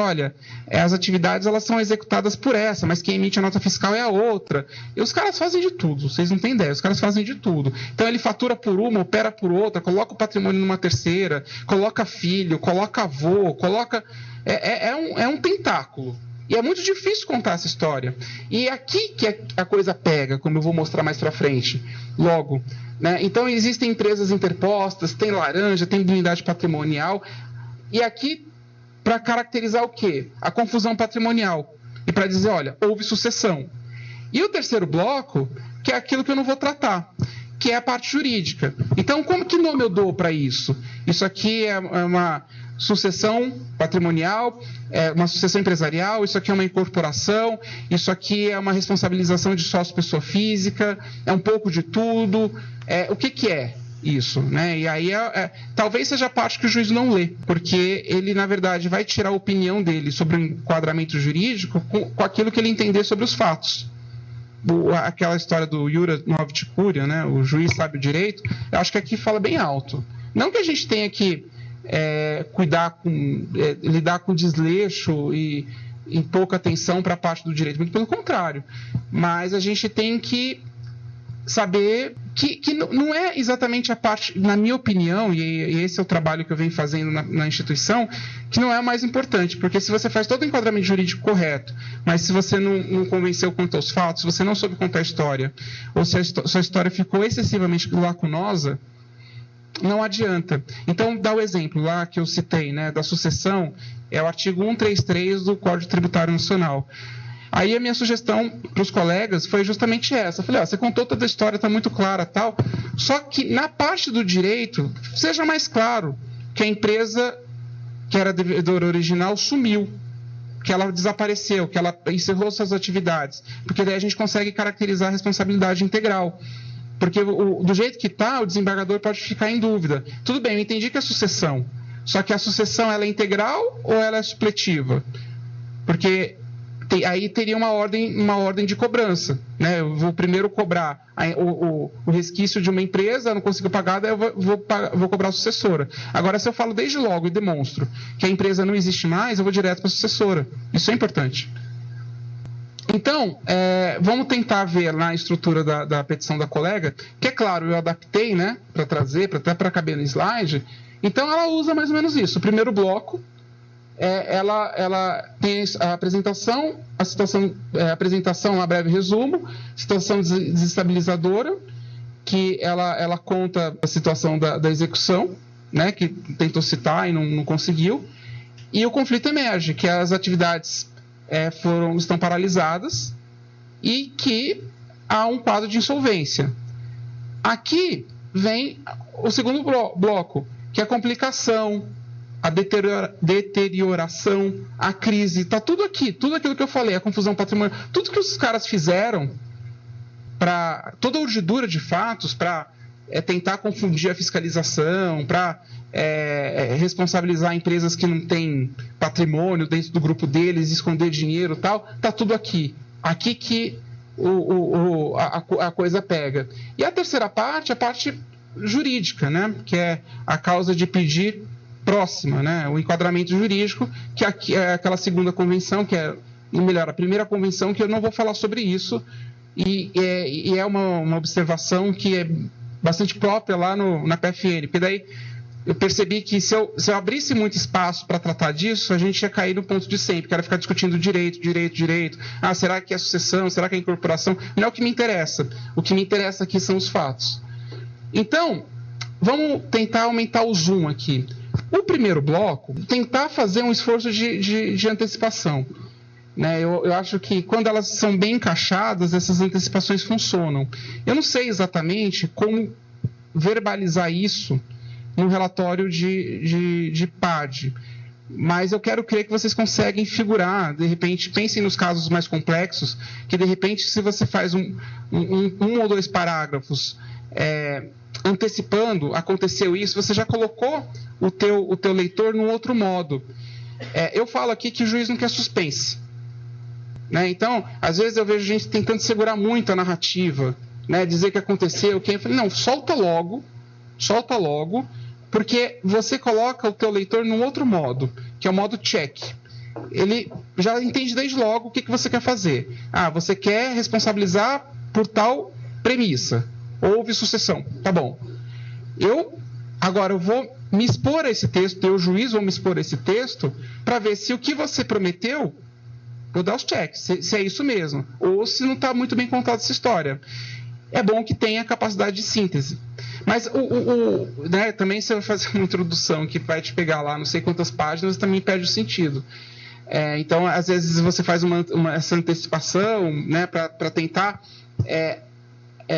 as atividades elas são executadas por essa, mas quem emite a nota fiscal é a outra. E os caras fazem de tudo, vocês não têm ideia, os caras fazem de tudo. Então ele fatura por uma, opera por outra, coloca o patrimônio numa terceira, coloca filho, coloca avô, coloca... É um tentáculo. E é muito difícil contar essa história. E é aqui que a coisa pega, como eu vou mostrar mais para frente, logo. Né? Então existem empresas interpostas, tem laranja, tem blindagem patrimonial. E aqui, para caracterizar o quê? A confusão patrimonial. E para dizer, olha, houve sucessão. E o terceiro bloco, que é aquilo que eu não vou tratar, que é a parte jurídica. Então, que nome eu dou para isso? Isso aqui é uma sucessão patrimonial, é uma sucessão empresarial, isso aqui é uma incorporação, isso aqui é uma responsabilização de sócio pessoa física, é um pouco de tudo. O que é isso, né? E aí talvez seja a parte que o juiz não lê, porque ele, na verdade, vai tirar a opinião dele sobre o enquadramento jurídico com aquilo que ele entender sobre os fatos. Aquela história do Iura Novit Curia, né? O juiz sabe o direito, eu acho que aqui fala bem alto. Não que a gente tenha que lidar com desleixo e pouca atenção para a parte do direito, muito pelo contrário, mas a gente tem que saber que não é exatamente a parte, na minha opinião, e esse é o trabalho que eu venho fazendo na instituição, que não é o mais importante, porque se você faz todo o enquadramento jurídico correto, mas se você não convenceu quanto aos fatos, se você não soube contar a história, ou se a sua história ficou excessivamente lacunosa, não adianta. Então, dá o exemplo lá que eu citei, né, da sucessão, é o artigo 133 do Código Tributário Nacional. Aí a minha sugestão para os colegas foi justamente essa. Eu falei, você contou toda a história, está muito clara, tal, só que na parte do direito, seja mais claro que a empresa que era devedora original sumiu, que ela desapareceu, que ela encerrou suas atividades, porque daí a gente consegue caracterizar a responsabilidade integral. Porque do jeito que está, o desembargador pode ficar em dúvida. Tudo bem, eu entendi que é sucessão, só que a sucessão ela é integral ou ela é supletiva? Porque aí teria uma ordem de cobrança, né? Eu vou primeiro cobrar o resquício de uma empresa, não consigo pagar, daí eu vou cobrar a sucessora. Agora, se eu falo desde logo e demonstro que a empresa não existe mais, eu vou direto para a sucessora. Isso é importante. Então, vamos tentar ver na estrutura da petição da colega, que é claro, eu adaptei, né, para trazer, até para caber no slide. Então, ela usa mais ou menos isso. O primeiro bloco, ela tem a apresentação, a apresentação, um breve resumo, situação desestabilizadora, que ela conta a situação da execução, né, que tentou citar e não conseguiu, e o conflito emerge, que as atividades estão paralisadas e que há um quadro de insolvência. Aqui vem o segundo bloco, que é a complicação, a deterioração, a crise, está tudo aqui, tudo aquilo que eu falei, a confusão patrimonial, tudo que os caras fizeram, toda a urdidura de fatos, para tentar confundir a fiscalização, para responsabilizar empresas que não têm patrimônio dentro do grupo deles, esconder dinheiro e tal, está tudo aqui. Aqui que a coisa pega. E a terceira parte, a parte jurídica, né? Que é a causa de pedir próxima, né? O enquadramento jurídico, que é aquela segunda convenção, que é, melhor, a primeira convenção, que eu não vou falar sobre isso, e é uma observação que é bastante própria lá na PFN, porque daí eu percebi que se eu abrisse muito espaço para tratar disso, a gente ia cair no ponto de sempre, que era ficar discutindo direito. Será que é sucessão? Será que é incorporação? Não é o que me interessa. O que me interessa aqui são os fatos. Então, vamos tentar aumentar o zoom aqui. O primeiro bloco, tentar fazer um esforço de antecipação. Né? Eu acho que quando elas são bem encaixadas, essas antecipações funcionam. Eu não sei exatamente como verbalizar isso no relatório de PAD, mas eu quero crer que vocês conseguem figurar, de repente, pensem nos casos mais complexos, que de repente, se você faz um ou dois parágrafos antecipando, aconteceu isso, você já colocou o teu leitor num outro modo. Eu falo aqui que o juiz não quer suspense. Né? Então, às vezes eu vejo gente tentando segurar muito a narrativa, né? Dizer que aconteceu, eu falei, não, solta logo, porque você coloca o teu leitor num outro modo, que é o modo check. Ele já entende desde logo o que você quer fazer. Você quer responsabilizar por tal premissa. Houve sucessão. Tá bom. Agora eu vou me expor a esse texto, eu, juiz, vou me expor a esse texto, para ver se o que você prometeu, vou dar os checks, se é isso mesmo, ou se não está muito bem contada essa história. É bom que tenha capacidade de síntese. Mas né, também você vai fazer uma introdução que vai te pegar lá não sei quantas páginas, também perde o sentido. Então, às vezes, você faz essa antecipação, né, para tentar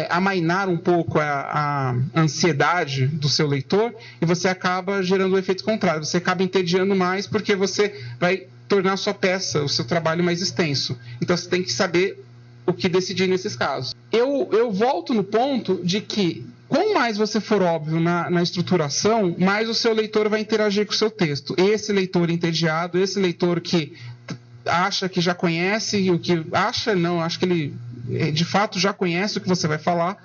amainar um pouco a ansiedade do seu leitor, e você acaba gerando um efeito contrário. Você acaba entediando mais porque você vai tornar a sua peça, o seu trabalho mais extenso. Então, você tem que saber o que decidir nesses casos. Eu volto no ponto de que, quanto mais você for óbvio na estruturação, mais o seu leitor vai interagir com o seu texto. Esse leitor entediado, esse leitor que acha que já conhece, o que acha não, acho que ele de fato já conhece o que você vai falar,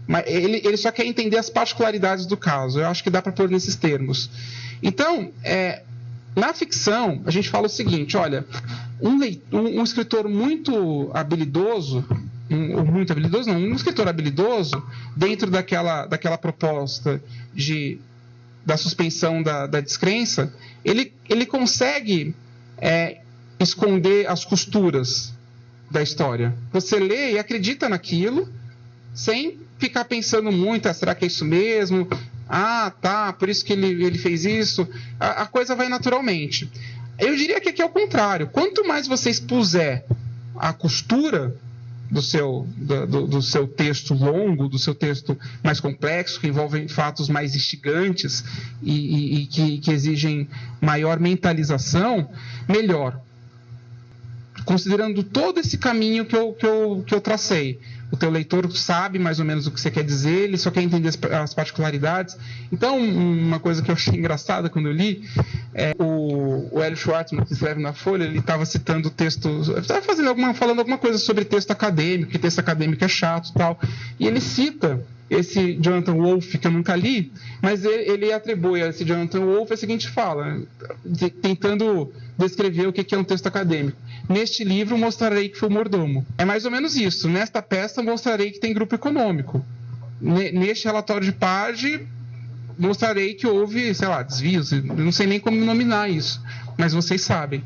mas ele só quer entender as particularidades do caso. Eu acho que dá para pôr nesses termos. Então, na ficção, a gente fala o seguinte, olha, um escritor muito habilidoso, um escritor habilidoso, dentro daquela proposta da suspensão da descrença, ele consegue esconder as costuras da história. Você lê e acredita naquilo, sem ficar pensando muito, será que é isso mesmo? Ah, tá, por isso que ele fez isso. A coisa vai naturalmente. Eu diria que aqui é o contrário. Quanto mais você expuser a costura do seu texto longo, do seu texto mais complexo, que envolve fatos mais instigantes e que exigem maior mentalização, melhor. Considerando todo esse caminho que eu tracei. O teu leitor sabe mais ou menos o que você quer dizer, ele só quer entender as particularidades. Então, uma coisa que eu achei engraçada quando eu li, o Hélio Schwartzman, que escreve na Folha, ele estava citando o texto, estava falando alguma coisa sobre texto acadêmico, que texto acadêmico é chato e tal, e ele cita esse Jonathan Wolff, que eu nunca li, mas ele atribui a esse Jonathan Wolff a seguinte fala, tentando descrever o que é um texto acadêmico. Neste livro mostrarei que fui mordomo. É mais ou menos isso. Nesta peça mostrarei que tem grupo econômico. Neste relatório de PAGE mostrarei que houve, sei lá, desvios. Eu não sei nem como nominar isso, mas vocês sabem.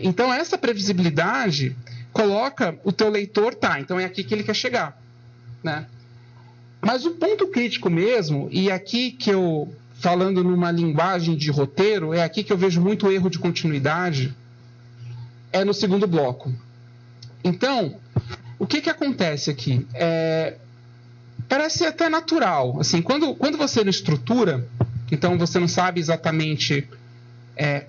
Então essa previsibilidade coloca o teu leitor, tá, então é aqui que ele quer chegar, né? Mas o ponto crítico mesmo, e aqui que eu, falando numa linguagem de roteiro, é aqui que eu vejo muito erro de continuidade, é no segundo bloco. Então, o que acontece aqui? Parece até natural. Assim, quando você não estrutura, então você não sabe exatamente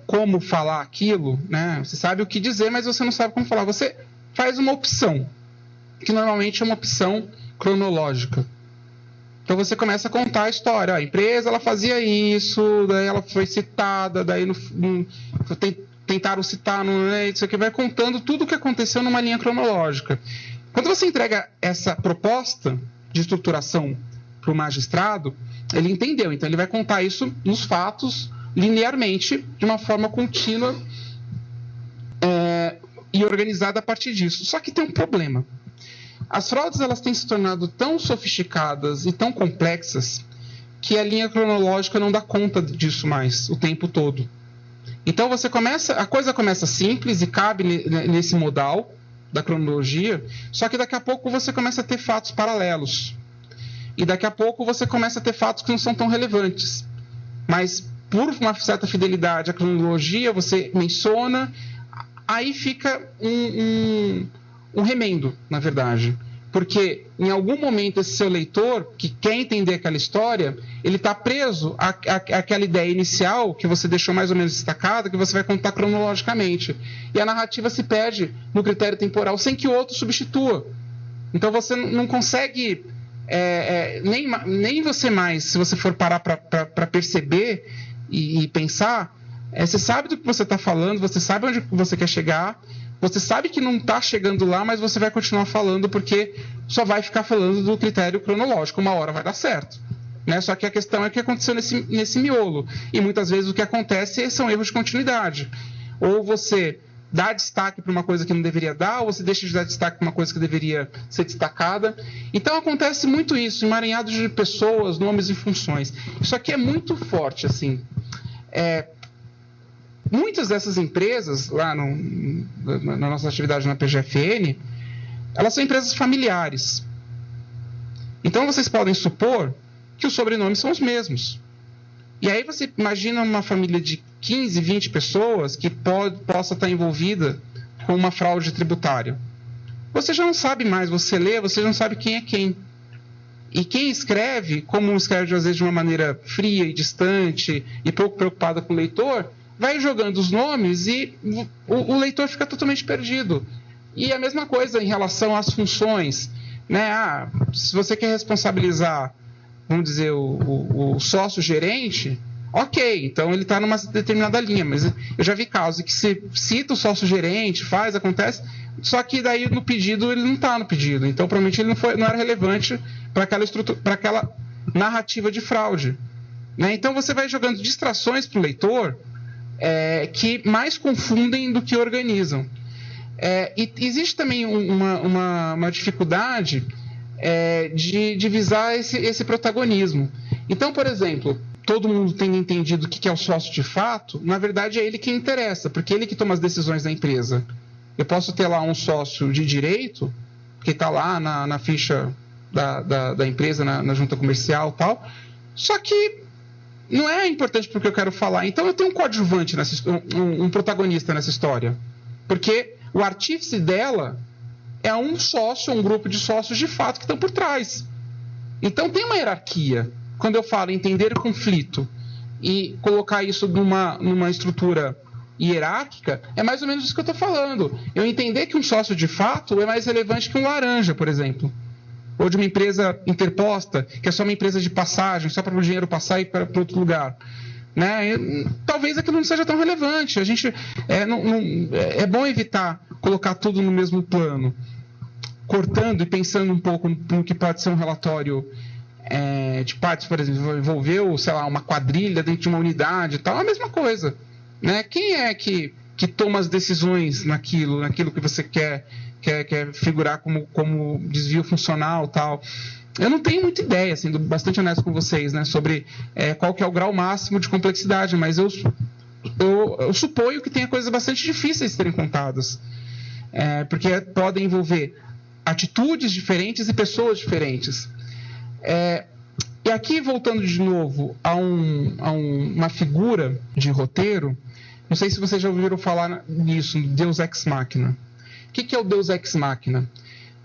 como falar aquilo, né? Você sabe o que dizer, mas você não sabe como falar. Você faz uma opção, que normalmente é uma opção cronológica. Então você começa a contar a história. A empresa ela fazia isso, daí ela foi citada, daí tentaram citar, isso aqui vai contando tudo o que aconteceu numa linha cronológica. Quando você entrega essa proposta de estruturação para o magistrado, ele entendeu. Então ele vai contar isso nos fatos linearmente, de uma forma contínua e organizada a partir disso. Só que tem um problema. As fraudes elas têm se tornado tão sofisticadas e tão complexas que a linha cronológica não dá conta disso mais o tempo todo. Então a coisa começa simples e cabe nesse modal da cronologia, só que daqui a pouco você começa a ter fatos paralelos. E daqui a pouco você começa a ter fatos que não são tão relevantes. Mas por uma certa fidelidade à cronologia, você menciona, aí fica um remendo, na verdade. Porque em algum momento esse seu leitor, que quer entender aquela história, ele está preso àquela ideia inicial que você deixou mais ou menos destacada, que você vai contar cronologicamente. E a narrativa se perde no critério temporal sem que o outro substitua. Então você não consegue, nem você mais, se você for parar para perceber e pensar, você sabe do que você está falando, você sabe onde você quer chegar, você sabe que não está chegando lá, mas você vai continuar falando porque só vai ficar falando do critério cronológico. Uma hora vai dar certo. Né? Só que a questão é o que aconteceu nesse miolo. E muitas vezes o que acontece são erros de continuidade. Ou você dá destaque para uma coisa que não deveria dar, ou você deixa de dar destaque para uma coisa que deveria ser destacada. Então acontece muito isso, emaranhados de pessoas, nomes e funções. Isso aqui é muito forte, assim. Muitas dessas empresas, lá na nossa atividade na PGFN, elas são empresas familiares. Então, vocês podem supor que os sobrenomes são os mesmos. E aí você imagina uma família de 15, 20 pessoas que possa estar envolvida com uma fraude tributária. Você já não sabe mais, você lê, você já não sabe quem é quem. E quem escreve, como escreve às vezes de uma maneira fria e distante e pouco preocupada com o leitor, vai jogando os nomes e o leitor fica totalmente perdido. E a mesma coisa em relação às funções. Né? Se você quer responsabilizar, vamos dizer, o sócio-gerente, ok, então ele está numa determinada linha, mas eu já vi casos que se cita o sócio-gerente, acontece, só que daí no pedido ele não está no pedido, então provavelmente ele não era relevante para aquela narrativa de fraude. Né? Então você vai jogando distrações para o leitor que mais confundem do que organizam. E existe também uma dificuldade de visar esse protagonismo. Então, por exemplo, todo mundo tem entendido o que é o sócio de fato, na verdade é ele que interessa, porque é ele que toma as decisões da empresa. Eu posso ter lá um sócio de direito, que está lá na ficha da empresa, na junta comercial e tal, Só que não é importante porque eu quero falar. Então eu tenho um coadjuvante, um protagonista nessa história. Porque o artífice dela é um sócio, um grupo de sócios de fato que estão por trás. Então tem uma hierarquia. Quando eu falo entender o conflito e colocar isso numa estrutura hierárquica, é mais ou menos isso que eu estou falando. Eu entender que um sócio de fato é mais relevante que um laranja, por exemplo. Ou de uma empresa interposta, que é só uma empresa de passagem, só para o dinheiro passar e ir para outro lugar. Né? Talvez aquilo não seja tão relevante. É bom evitar colocar tudo no mesmo plano, cortando e pensando um pouco no que pode ser um relatório de partes, por exemplo, envolveu, sei lá, uma quadrilha dentro de uma unidade e tal, é a mesma coisa. Né? Quem é que toma as decisões naquilo que você quer figurar como desvio funcional e tal? Eu não tenho muita ideia, sendo bastante honesto com vocês, né, sobre qual que é o grau máximo de complexidade, mas eu suponho que tenha coisas bastante difíceis de serem contadas, porque podem envolver atitudes diferentes e pessoas diferentes. E aqui, voltando de novo a uma figura de roteiro, não sei se vocês já ouviram falar nisso, Deus Ex Machina. O que é o Deus Ex Machina?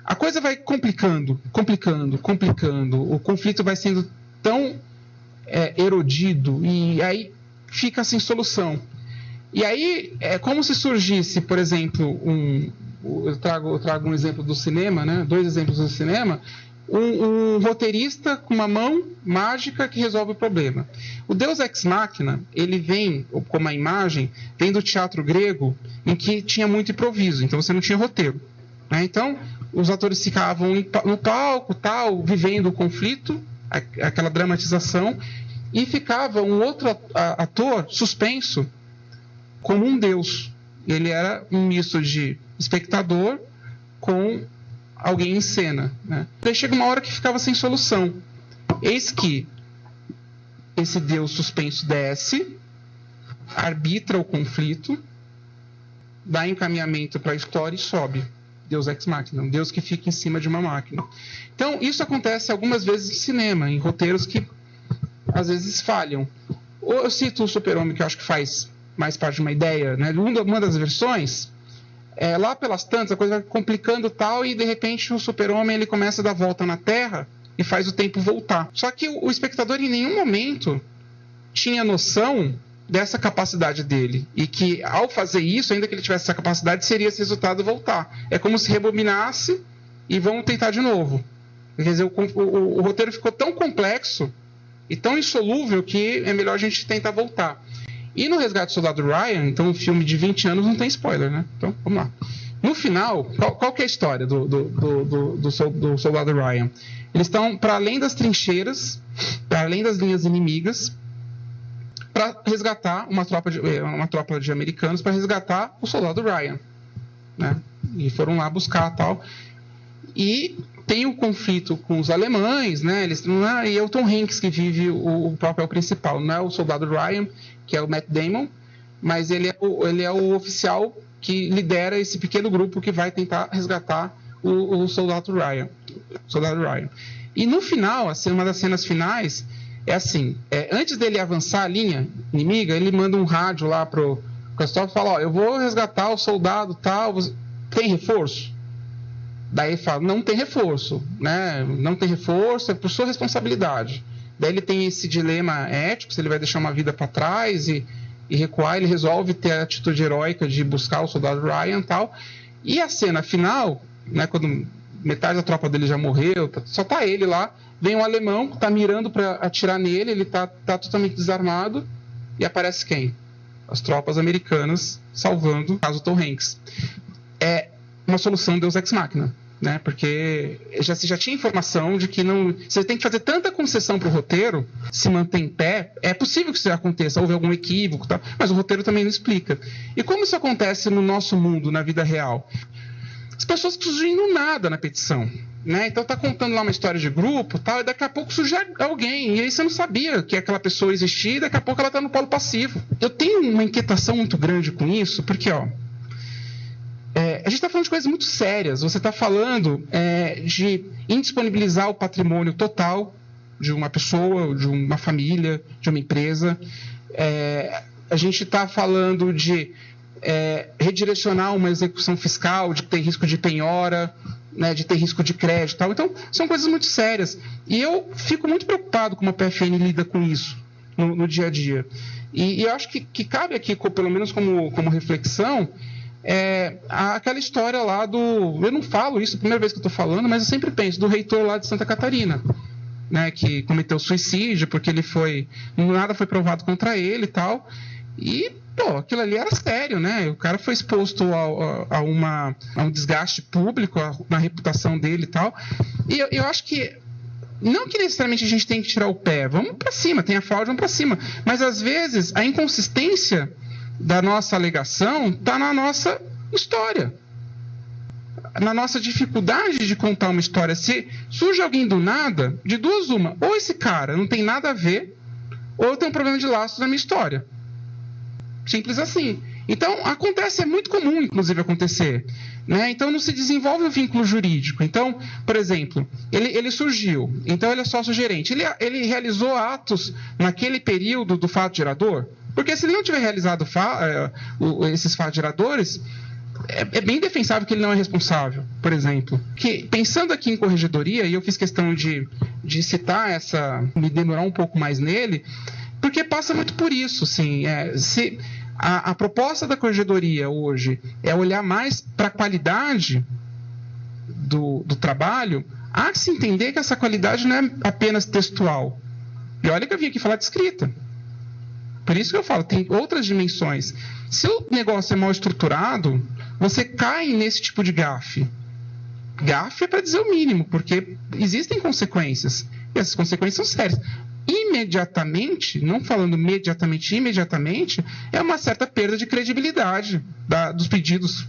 A coisa vai complicando, o conflito vai sendo tão erodido e aí fica sem solução. E aí é como se surgisse, por exemplo, eu trago um exemplo do cinema, né? 2 exemplos do cinema, um roteirista com uma mão mágica que resolve o problema. O Deus Ex Machina, ele vem, como a imagem, vem do teatro grego, em que tinha muito improviso, então você não tinha roteiro. Né? Então, os atores ficavam no palco, tal, vivendo o conflito, aquela dramatização, e ficava um outro ator suspenso como um deus. Ele era um misto de espectador com alguém em cena. Né? Daí chega uma hora que ficava sem solução. Eis que esse deus suspenso desce, arbitra o conflito, dá encaminhamento para a história e sobe. Deus Ex Machina, um Deus que fica em cima de uma máquina. Então, isso acontece algumas vezes no cinema, em roteiros que às vezes falham. Ou eu cito o Super-Homem, que eu acho que faz mais parte de uma ideia, né? Uma das versões, lá pelas tantas, a coisa vai complicando tal, e de repente o Super-Homem ele começa a dar volta na Terra e faz o tempo voltar. Só que o espectador em nenhum momento tinha noção dessa capacidade dele, e que ao fazer isso, ainda que ele tivesse essa capacidade, seria esse resultado voltar. É como se rebobinasse e vamos tentar de novo. Quer dizer, o roteiro ficou tão complexo e tão insolúvel que é melhor a gente tentar voltar. E no Resgate do Soldado Ryan, então um filme de 20 anos não tem spoiler, né? Então, vamos lá. No final, qual que é a história do Soldado Ryan? Eles estão para além das trincheiras, para além das linhas inimigas, para resgatar uma tropa de americanos para resgatar o Soldado Ryan, né? E foram lá buscar tal. E tem um conflito com os alemães, né? E é o Tom Hanks que vive o papel principal, não é o Soldado Ryan, que é o Matt Damon, mas ele é o oficial que lidera esse pequeno grupo que vai tentar resgatar o Soldado Ryan. E no final, uma das cenas finais é assim, antes dele avançar a linha inimiga, ele manda um rádio lá pro Christopher e fala, eu vou resgatar o soldado tal, tem reforço? Daí ele fala, não tem reforço, né? Não tem reforço, é por sua responsabilidade. Daí ele tem esse dilema ético, se ele vai deixar uma vida para trás e recuar, ele resolve ter a atitude heróica de buscar o Soldado Ryan e tal. E a cena final, né, quando metade da tropa dele já morreu, só tá ele lá, vem um alemão, tá mirando para atirar nele, ele tá totalmente desarmado, e aparece quem? As tropas americanas salvando o caso Tom Hanks. É uma solução Deus Ex Machina, né? Porque já tinha informação de que não, você tem que fazer tanta concessão para o roteiro se manter em pé. É possível que isso aconteça, houve algum equívoco, tal, mas o roteiro também não explica. E como isso acontece no nosso mundo, na vida real? As pessoas surgem do nada na petição, né? Então tá contando lá uma história de grupo, tal, e daqui a pouco surge alguém, e aí você não sabia que aquela pessoa existia, e daqui a pouco ela tá no polo passivo. Eu tenho uma inquietação muito grande com isso, porque a gente está falando de coisas muito sérias. Você está falando de indisponibilizar o patrimônio total de uma pessoa, de uma família, de uma empresa. A gente está falando de redirecionar uma execução fiscal, de ter risco de penhora, né, de ter risco de crédito e tal. Então, são coisas muito sérias. E eu fico muito preocupado como a PFN lida com isso no dia a dia. E eu acho que cabe aqui, pelo menos como reflexão, aquela história lá eu não falo isso, é a primeira vez que eu estou falando, mas eu sempre penso, do reitor lá de Santa Catarina, né, que cometeu suicídio porque nada foi provado contra ele e tal. E, aquilo ali era sério, né? O cara foi exposto a um desgaste público, na reputação dele e tal. E eu acho que, não que necessariamente a gente tem que tirar o pé, vamos para cima, tem a fraude, vamos para cima. Mas, às vezes, a inconsistência da nossa alegação está na nossa história, na nossa dificuldade de contar uma história. Se surge alguém do nada, de duas uma, ou esse cara não tem nada a ver, ou tem um problema de laços na minha história. Simples assim. Então, é muito comum, inclusive, acontecer. Né? Então, não se desenvolve o vínculo jurídico. Então, por exemplo, ele surgiu, então ele é sócio-gerente. Ele realizou atos naquele período do fato gerador? Porque se ele não tiver realizado esses fatos geradores, é bem defensável que ele não é responsável, por exemplo. Que, pensando aqui em corregedoria, e eu fiz questão de citar me demorar um pouco mais nele, porque passa muito por isso, assim, se a proposta da corregedoria hoje é olhar mais para a qualidade do trabalho, há que se entender que essa qualidade não é apenas textual. E olha que eu vim aqui falar de escrita. Por isso que eu falo, tem outras dimensões. Se o negócio é mal estruturado, você cai nesse tipo de gafe. Gafe é para dizer o mínimo, porque existem consequências. E essas consequências são sérias. Imediatamente, não falando imediatamente, é uma certa perda de credibilidade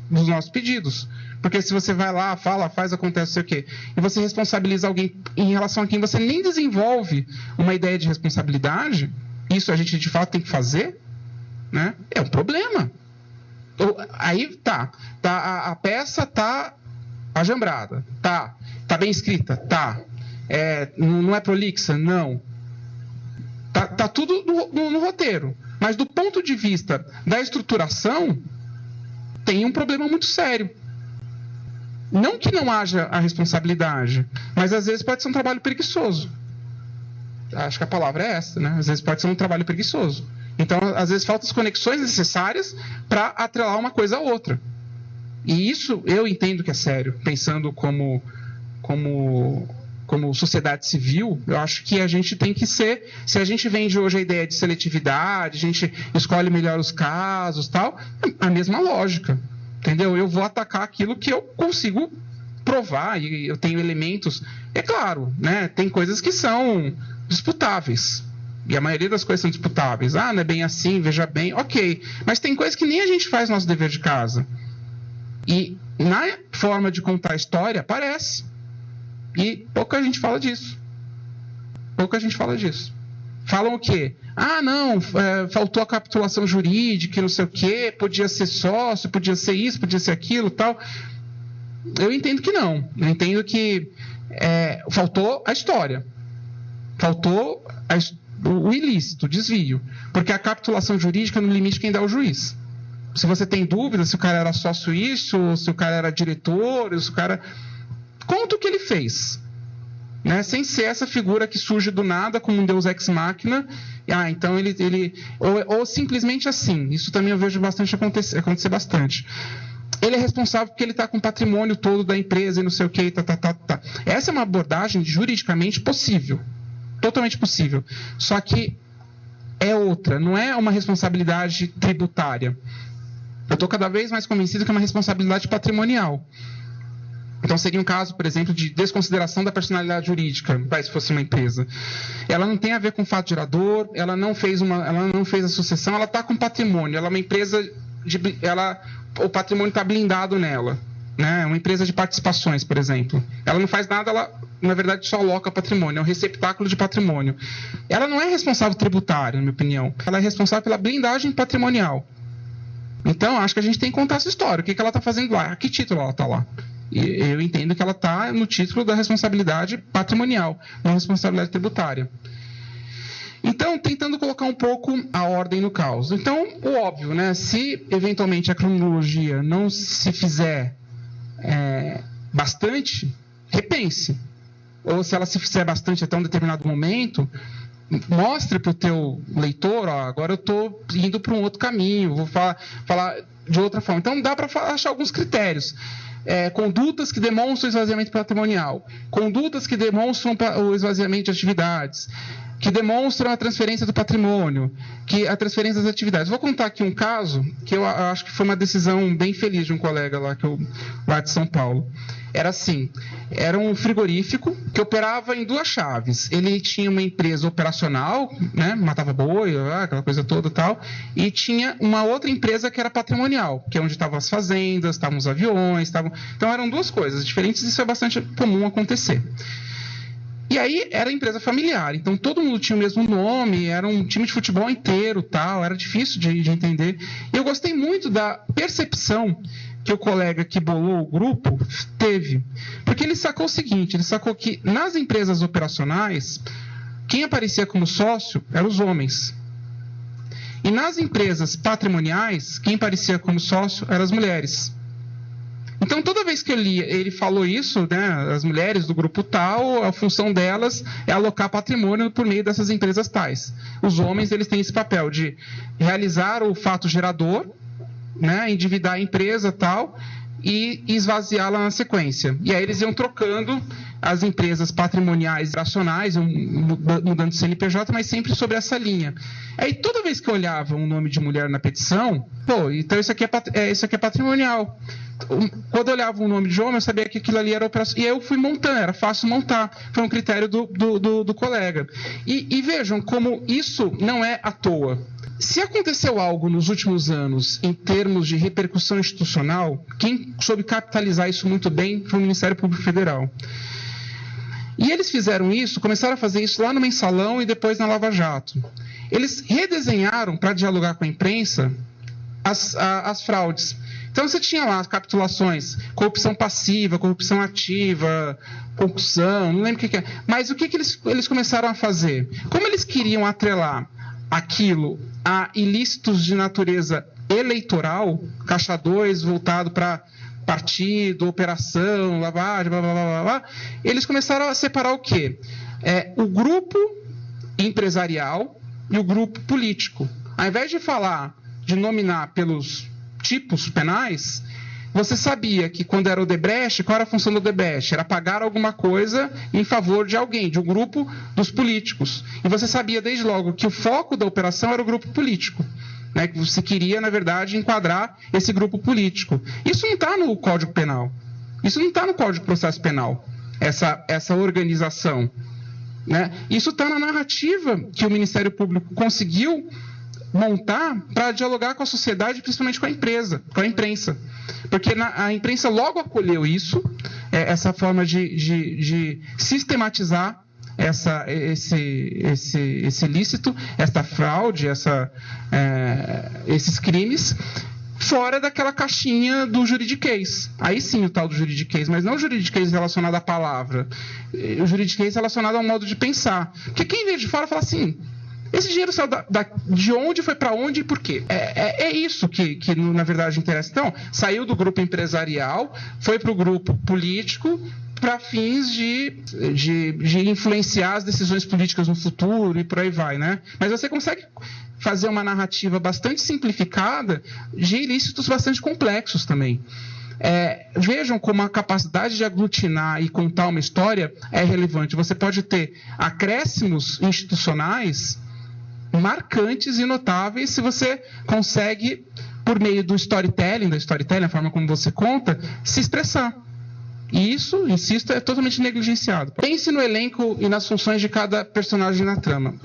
dos nossos pedidos. Porque se você vai lá, fala, faz, acontece, sei o quê, e você responsabiliza alguém em relação a quem você nem desenvolve uma ideia de responsabilidade, isso a gente de fato tem que fazer, né? É um problema. Aí a peça tá ajambrada, tá bem escrita, não é prolixa, não. Tá tudo no roteiro. Mas do ponto de vista da estruturação, tem um problema muito sério. Não que não haja a responsabilidade, mas às vezes pode ser um trabalho preguiçoso. Acho que a palavra é essa, né? Às vezes pode ser um trabalho preguiçoso. Então, às vezes faltam as conexões necessárias para atrelar uma coisa a outra. E isso eu entendo que é sério, pensando como sociedade civil. Eu acho que a gente tem que ser, se a gente vende hoje a ideia de seletividade, a gente escolhe melhor os casos, tal, a mesma lógica, entendeu? Eu vou atacar aquilo que eu consigo provar, e eu tenho elementos, é claro, né? Tem coisas que são disputáveis, e a maioria das coisas são disputáveis. Não é bem assim, veja bem, ok, mas tem coisas que nem a gente faz nosso dever de casa, e na forma de contar a história aparece. E pouca gente fala disso. Falam o quê? Não, faltou a capitulação jurídica, não sei o quê, podia ser sócio, podia ser isso, podia ser aquilo, tal. Eu entendo que não. Eu entendo que faltou a história. Faltou o ilícito, o desvio. Porque a capitulação jurídica, no limite, quem dá é o juiz. Se você tem dúvida se o cara era sócio isso, se o cara era diretor, se o cara... Conta o que ele fez, né? Sem ser essa figura que surge do nada como um deus ex machina. Então ele ou simplesmente assim. Isso também eu vejo bastante acontecer bastante. Ele é responsável porque ele está com o patrimônio todo da empresa e não sei o que. Essa é uma abordagem juridicamente possível, totalmente possível. Só que é outra, não é uma responsabilidade tributária. Eu estou cada vez mais convencido que é uma responsabilidade patrimonial. Então, seria um caso, por exemplo, de desconsideração da personalidade jurídica, se fosse uma empresa. Ela não tem a ver com fato gerador, ela não fez a sucessão, ela está com patrimônio. Ela é uma empresa, o patrimônio está blindado nela. Né? Uma empresa de participações, por exemplo. Ela não faz nada, ela, na verdade, só aloca patrimônio, é um receptáculo de patrimônio. Ela não é responsável tributária, na minha opinião. Ela é responsável pela blindagem patrimonial. Então, acho que a gente tem que contar essa história. O que ela está fazendo lá? A que título ela está lá? Eu entendo que ela está no título da responsabilidade patrimonial, não responsabilidade tributária. Então, tentando colocar um pouco a ordem no caos. Então, o óbvio, né? Se eventualmente a cronologia não se fizer bastante, repense. Ou se ela se fizer bastante até um determinado momento, mostre para o teu leitor, ó, agora eu estou indo para um outro caminho, vou falar de outra forma. Então, dá para achar alguns critérios. Condutas que demonstram esvaziamento patrimonial, condutas que demonstram o esvaziamento de atividades, que demonstram a transferência do patrimônio, que a transferência das atividades. Vou contar aqui um caso que eu acho que foi uma decisão bem feliz de um colega lá de São Paulo. Era assim, era um frigorífico que operava em duas chaves. Ele tinha uma empresa operacional, né, matava boi, aquela coisa toda e tal, e tinha uma outra empresa que era patrimonial, que é onde estavam as fazendas, estavam os aviões, então eram duas coisas diferentes, e isso é bastante comum acontecer. E aí era empresa familiar, então todo mundo tinha o mesmo nome, era um time de futebol inteiro, tal, era difícil de entender. E eu gostei muito da percepção que o colega que bolou o grupo teve, porque ele sacou o seguinte, ele sacou que nas empresas operacionais, quem aparecia como sócio eram os homens. E nas empresas patrimoniais, quem aparecia como sócio eram as mulheres. Então, toda vez que eu li, ele falou isso, né, as mulheres do grupo tal, a função delas é alocar patrimônio por meio dessas empresas tais. Os homens, eles têm esse papel de realizar o fato gerador, né, endividar a empresa tal, e esvaziá-la na sequência. E aí eles iam trocando as empresas patrimoniais e racionais, mudando de CNPJ, mas sempre sobre essa linha. Aí toda vez que eu olhava um nome de mulher na petição, então isso aqui é patrimonial. Quando eu olhava um nome de homem, eu sabia que aquilo ali era operação. E aí eu fui montando, era fácil montar. Foi um critério do colega. E vejam como isso não é à toa. Se aconteceu algo nos últimos anos em termos de repercussão institucional, quem soube capitalizar isso muito bem foi o Ministério Público Federal. E eles fizeram isso, começaram a fazer isso lá no Mensalão e depois na Lava Jato. Eles redesenharam, para dialogar com a imprensa, as fraudes. Então você tinha lá as capitulações, corrupção passiva, corrupção ativa, concussão, não lembro o que é. Mas o que eles começaram a fazer? Como eles queriam atrelar aquilo a ilícitos de natureza eleitoral, caixa 2 voltado para partido, operação, lavagem, blá, blá, blá, blá, blá, eles começaram a separar o quê? O grupo empresarial e o grupo político. Ao invés de nominar pelos tipos penais, você sabia que quando era o Odebrecht, qual era a função do Odebrecht? Era pagar alguma coisa em favor de alguém, de um grupo dos políticos. E você sabia desde logo que o foco da operação era o grupo político, né? Que você queria, na verdade, enquadrar esse grupo político. Isso não está no Código Penal. Isso não está no Código de Processo Penal, essa organização, né? Isso está na narrativa que o Ministério Público conseguiu montar para dialogar com a sociedade, principalmente com a imprensa. Porque a imprensa logo acolheu isso, essa forma de sistematizar esse ilícito, essa fraude, esses crimes, fora daquela caixinha do juridiquês. Aí sim o tal do juridiquês, mas não o juridiquês relacionado à palavra, o juridiquês relacionado ao modo de pensar. Porque quem vê de fora fala assim, esse dinheiro saiu de onde, foi para onde e por quê? É isso que, na verdade, interessa. Então, saiu do grupo empresarial, foi para o grupo político, para fins de influenciar as decisões políticas no futuro e por aí vai, né? Mas você consegue fazer uma narrativa bastante simplificada de ilícitos bastante complexos também. Vejam como a capacidade de aglutinar e contar uma história é relevante. Você pode ter acréscimos institucionais marcantes e notáveis se você consegue, por meio da storytelling, a forma como você conta, se expressar. E isso, insisto, é totalmente negligenciado. Pense no elenco e nas funções de cada personagem na trama.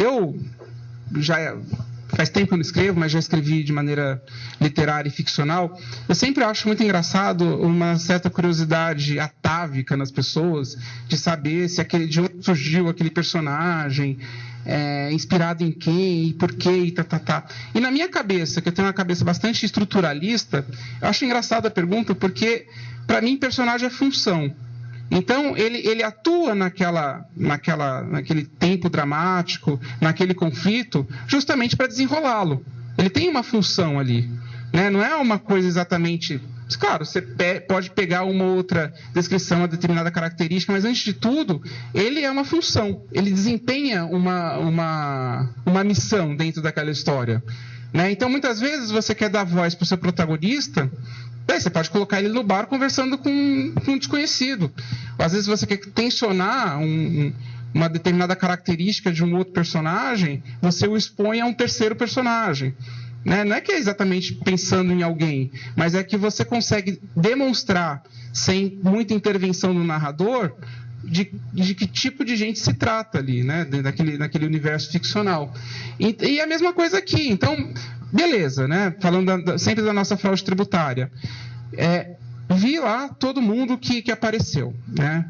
Faz tempo que eu não escrevo, mas já escrevi de maneira literária e ficcional. Eu sempre acho muito engraçado uma certa curiosidade atávica nas pessoas de saber de onde surgiu aquele personagem. inspirado em quem, e por quê, e tá. E na minha cabeça, que eu tenho uma cabeça bastante estruturalista, eu acho engraçada a pergunta, porque, para mim, personagem é função. Então, ele atua naquele tempo dramático, naquele conflito, justamente para desenrolá-lo. Ele tem uma função ali, né? Não é uma coisa exatamente... Claro, você pode pegar uma outra descrição, uma determinada característica, mas, antes de tudo, ele é uma função. Ele desempenha uma missão dentro daquela história, né? Então, muitas vezes, você quer dar voz para o seu protagonista... Você pode colocar ele no bar conversando com um desconhecido. Às vezes você quer tensionar uma determinada característica de um outro personagem, você o expõe a um terceiro personagem. Né? Não é que é exatamente pensando em alguém, mas é que você consegue demonstrar, sem muita intervenção do narrador, de que tipo de gente se trata ali, né? Naquele universo ficcional. E a mesma coisa aqui. Então, beleza, né? Falando sempre da nossa fraude tributária. Vi lá todo mundo que apareceu, né?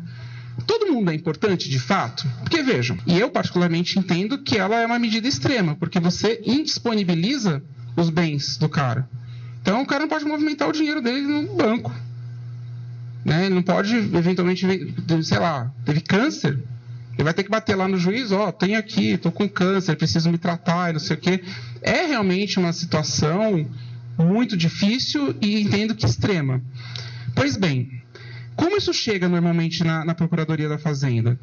Todo mundo é importante, de fato? Porque, vejam, e eu particularmente entendo que ela é uma medida extrema, porque você indisponibiliza os bens do cara. Então, o cara não pode movimentar o dinheiro dele no banco. Né? Ele não pode, eventualmente, sei lá, teve câncer, ele vai ter que bater lá no juiz, tenho aqui, estou com câncer, preciso me tratar, e não sei o quê. É realmente uma situação muito difícil e entendo que extrema. Pois bem, como isso chega normalmente na Procuradoria da Fazenda?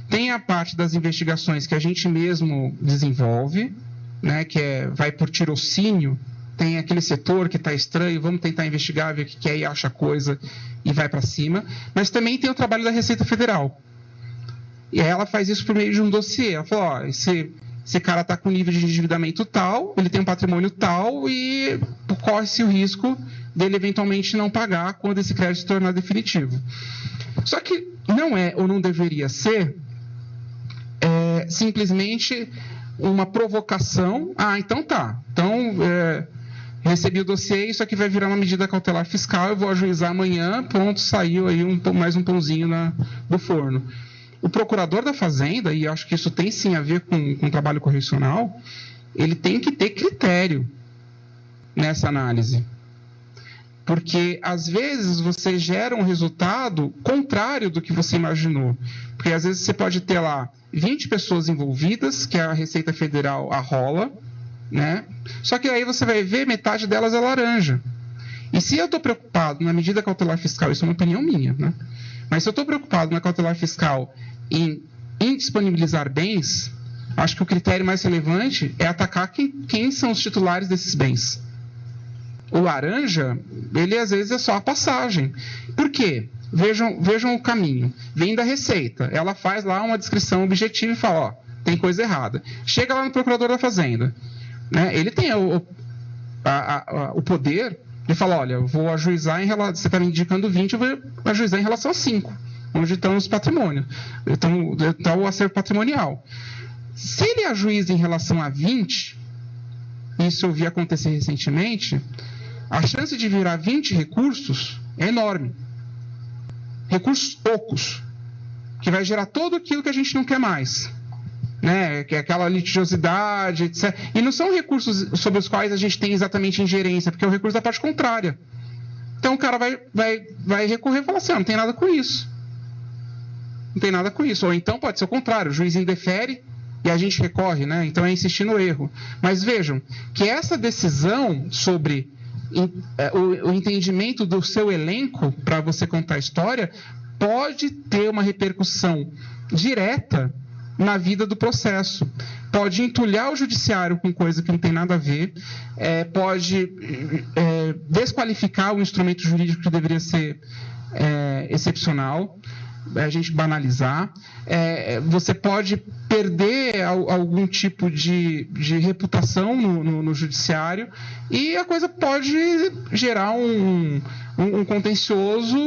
Tem a parte das investigações que a gente mesmo desenvolve, né, que vai por tirocínio. Tem aquele setor que está estranho, vamos tentar investigar, ver o que é e acha coisa e vai para cima. Mas também tem o trabalho da Receita Federal. E ela faz isso por meio de um dossiê. Ela fala, esse cara está com nível de endividamento tal, ele tem um patrimônio tal e corre-se o risco dele eventualmente não pagar quando esse crédito se tornar definitivo. Só que não é ou não deveria ser simplesmente uma provocação. Então tá. Então, recebi o dossiê, isso aqui vai virar uma medida cautelar fiscal, eu vou ajuizar amanhã, pronto, saiu aí mais um pãozinho do forno. O procurador da Fazenda, e acho que isso tem sim a ver com o trabalho correcional, ele tem que ter critério nessa análise. Porque, às vezes, você gera um resultado contrário do que você imaginou. Porque, às vezes, você pode ter lá 20 pessoas envolvidas, que a Receita Federal arrola, né? Só que aí você vai ver, metade delas é laranja. E se eu estou preocupado na medida cautelar fiscal, isso é uma opinião minha, né? Mas se eu estou preocupado na cautelar fiscal em indisponibilizar bens, acho que o critério mais relevante é atacar quem são os titulares desses bens. O laranja, ele às vezes é só a passagem. Por quê? Vejam o caminho. Vem da Receita, ela faz lá uma descrição objetiva e fala, tem coisa errada. Chega lá no procurador da Fazenda, né? Ele tem o poder de falar, olha, eu vou ajuizar em relação, você está me indicando 20, eu vou ajuizar em relação a 5, onde estão os patrimônios, está o acervo patrimonial. Se ele ajuiza em relação a 20, isso eu vi acontecer recentemente, a chance de virar 20 recursos é enorme. Recursos poucos, que vai gerar tudo aquilo que a gente não quer mais. Né, que é aquela litigiosidade, etc. E não são recursos sobre os quais a gente tem exatamente ingerência, porque é o recurso da parte contrária. Então o cara vai recorrer e falar assim, não tem nada com isso. Não tem nada com isso. Ou então pode ser o contrário, o juiz indefere e a gente recorre, né? Então é insistir no erro. Mas vejam que essa decisão sobre o entendimento do seu elenco para você contar a história pode ter uma repercussão direta na vida do processo. Pode entulhar o judiciário com coisa que não tem nada a ver, pode desqualificar o instrumento jurídico que deveria ser excepcional, a gente banalizar. Você pode perder algum tipo de reputação no judiciário e a coisa pode gerar um contencioso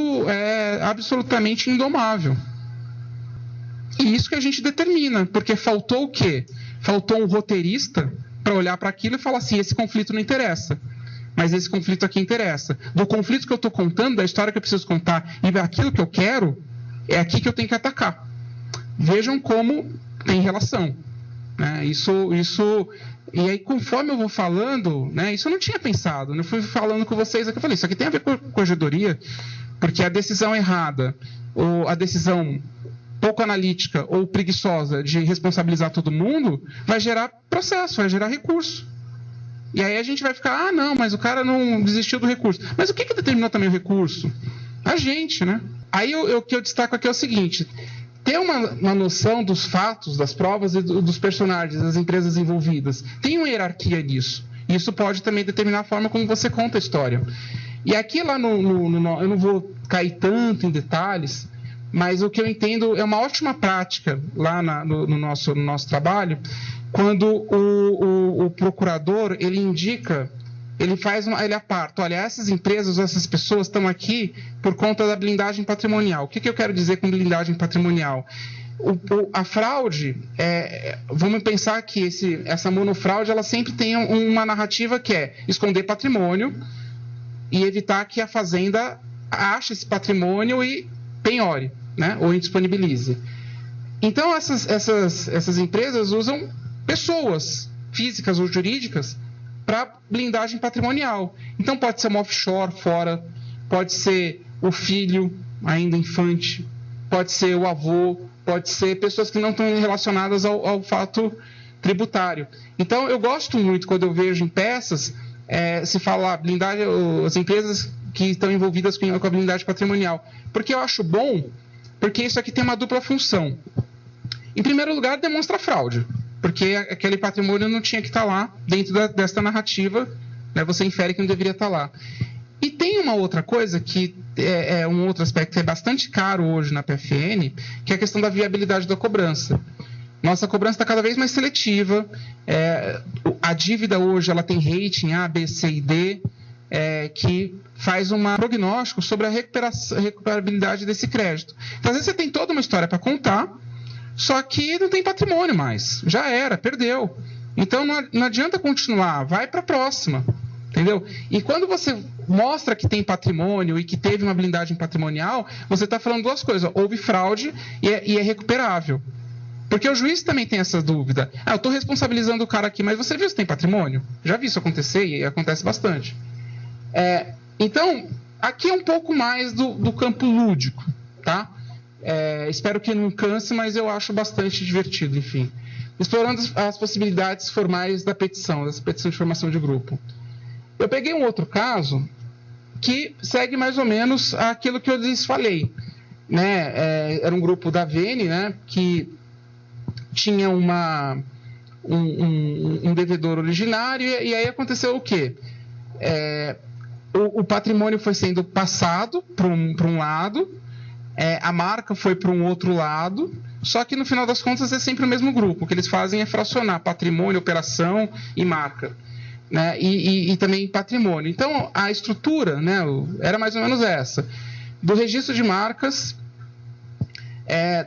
absolutamente indomável. E isso que a gente determina, porque faltou o quê? Faltou um roteirista para olhar para aquilo e falar assim, esse conflito não interessa, mas esse conflito aqui interessa. Do conflito que eu estou contando, da história que eu preciso contar e daquilo que eu quero, é aqui que eu tenho que atacar. Vejam como tem relação. né? E aí, conforme eu vou falando, né, isso eu não tinha pensado, né? Eu fui falando com vocês aqui, eu falei, isso aqui tem a ver com corregedoria, porque a decisão errada, ou a decisão pouco analítica ou preguiçosa de responsabilizar todo mundo, vai gerar processo, vai gerar recurso. E aí a gente vai ficar, não, mas o cara não desistiu do recurso. Mas o que determinou também o recurso? A gente, né? Aí o que eu destaco aqui é o seguinte, ter uma noção dos fatos, das provas e dos personagens, das empresas envolvidas. Tem uma hierarquia nisso. E isso pode também determinar a forma como você conta a história. E aqui lá eu não vou cair tanto em detalhes, mas o que eu entendo é uma ótima prática lá no nosso trabalho, quando o procurador, ele indica, ele aparta, olha, essas empresas, essas pessoas estão aqui por conta da blindagem patrimonial. O que eu quero dizer com blindagem patrimonial? A fraude, vamos pensar que essa monofraude, ela sempre tem uma narrativa que é esconder patrimônio e evitar que a fazenda ache esse patrimônio e penhore, né, ou indisponibilize. Então, essas empresas usam pessoas físicas ou jurídicas para blindagem patrimonial. Então, pode ser uma offshore fora, pode ser o filho ainda infante, pode ser o avô, pode ser pessoas que não estão relacionadas ao fato tributário. Então, eu gosto muito quando eu vejo em peças se fala blindagem, as empresas que estão envolvidas com a blindagem patrimonial. Porque eu acho bom, porque isso aqui tem uma dupla função. Em primeiro lugar, demonstra fraude, porque aquele patrimônio não tinha que estar lá dentro desta narrativa, né? Você infere que não deveria estar lá. E tem uma outra coisa que é um outro aspecto que é bastante caro hoje na PFN, que é a questão da viabilidade da cobrança. Nossa cobrança está cada vez mais seletiva. A dívida hoje ela tem rating A, B, C e D, que faz um prognóstico sobre a recuperabilidade desse crédito. Então, às vezes você tem toda uma história para contar, só que não tem patrimônio mais. Já era, perdeu. Então, não adianta continuar, vai para a próxima. Entendeu? E quando você mostra que tem patrimônio e que teve uma blindagem patrimonial, você está falando duas coisas. Houve fraude e é recuperável. Porque o juiz também tem essa dúvida. Eu estou responsabilizando o cara aqui, mas você viu se tem patrimônio? Já vi isso acontecer e acontece bastante. Então, aqui é um pouco mais do campo lúdico, tá? Espero que não canse, mas eu acho bastante divertido, enfim. Explorando as possibilidades formais da petição de formação de grupo. Eu peguei um outro caso que segue mais ou menos aquilo que eu lhes falei, né? Era um grupo da VN, né, que tinha um devedor originário e aí aconteceu o quê? O patrimônio foi sendo passado para um lado, a marca foi para um outro lado, só que no final das contas é sempre o mesmo grupo. O que eles fazem é fracionar patrimônio, operação e marca. Né, e também patrimônio. Então, a estrutura, né, era mais ou menos essa. Do registro de marcas,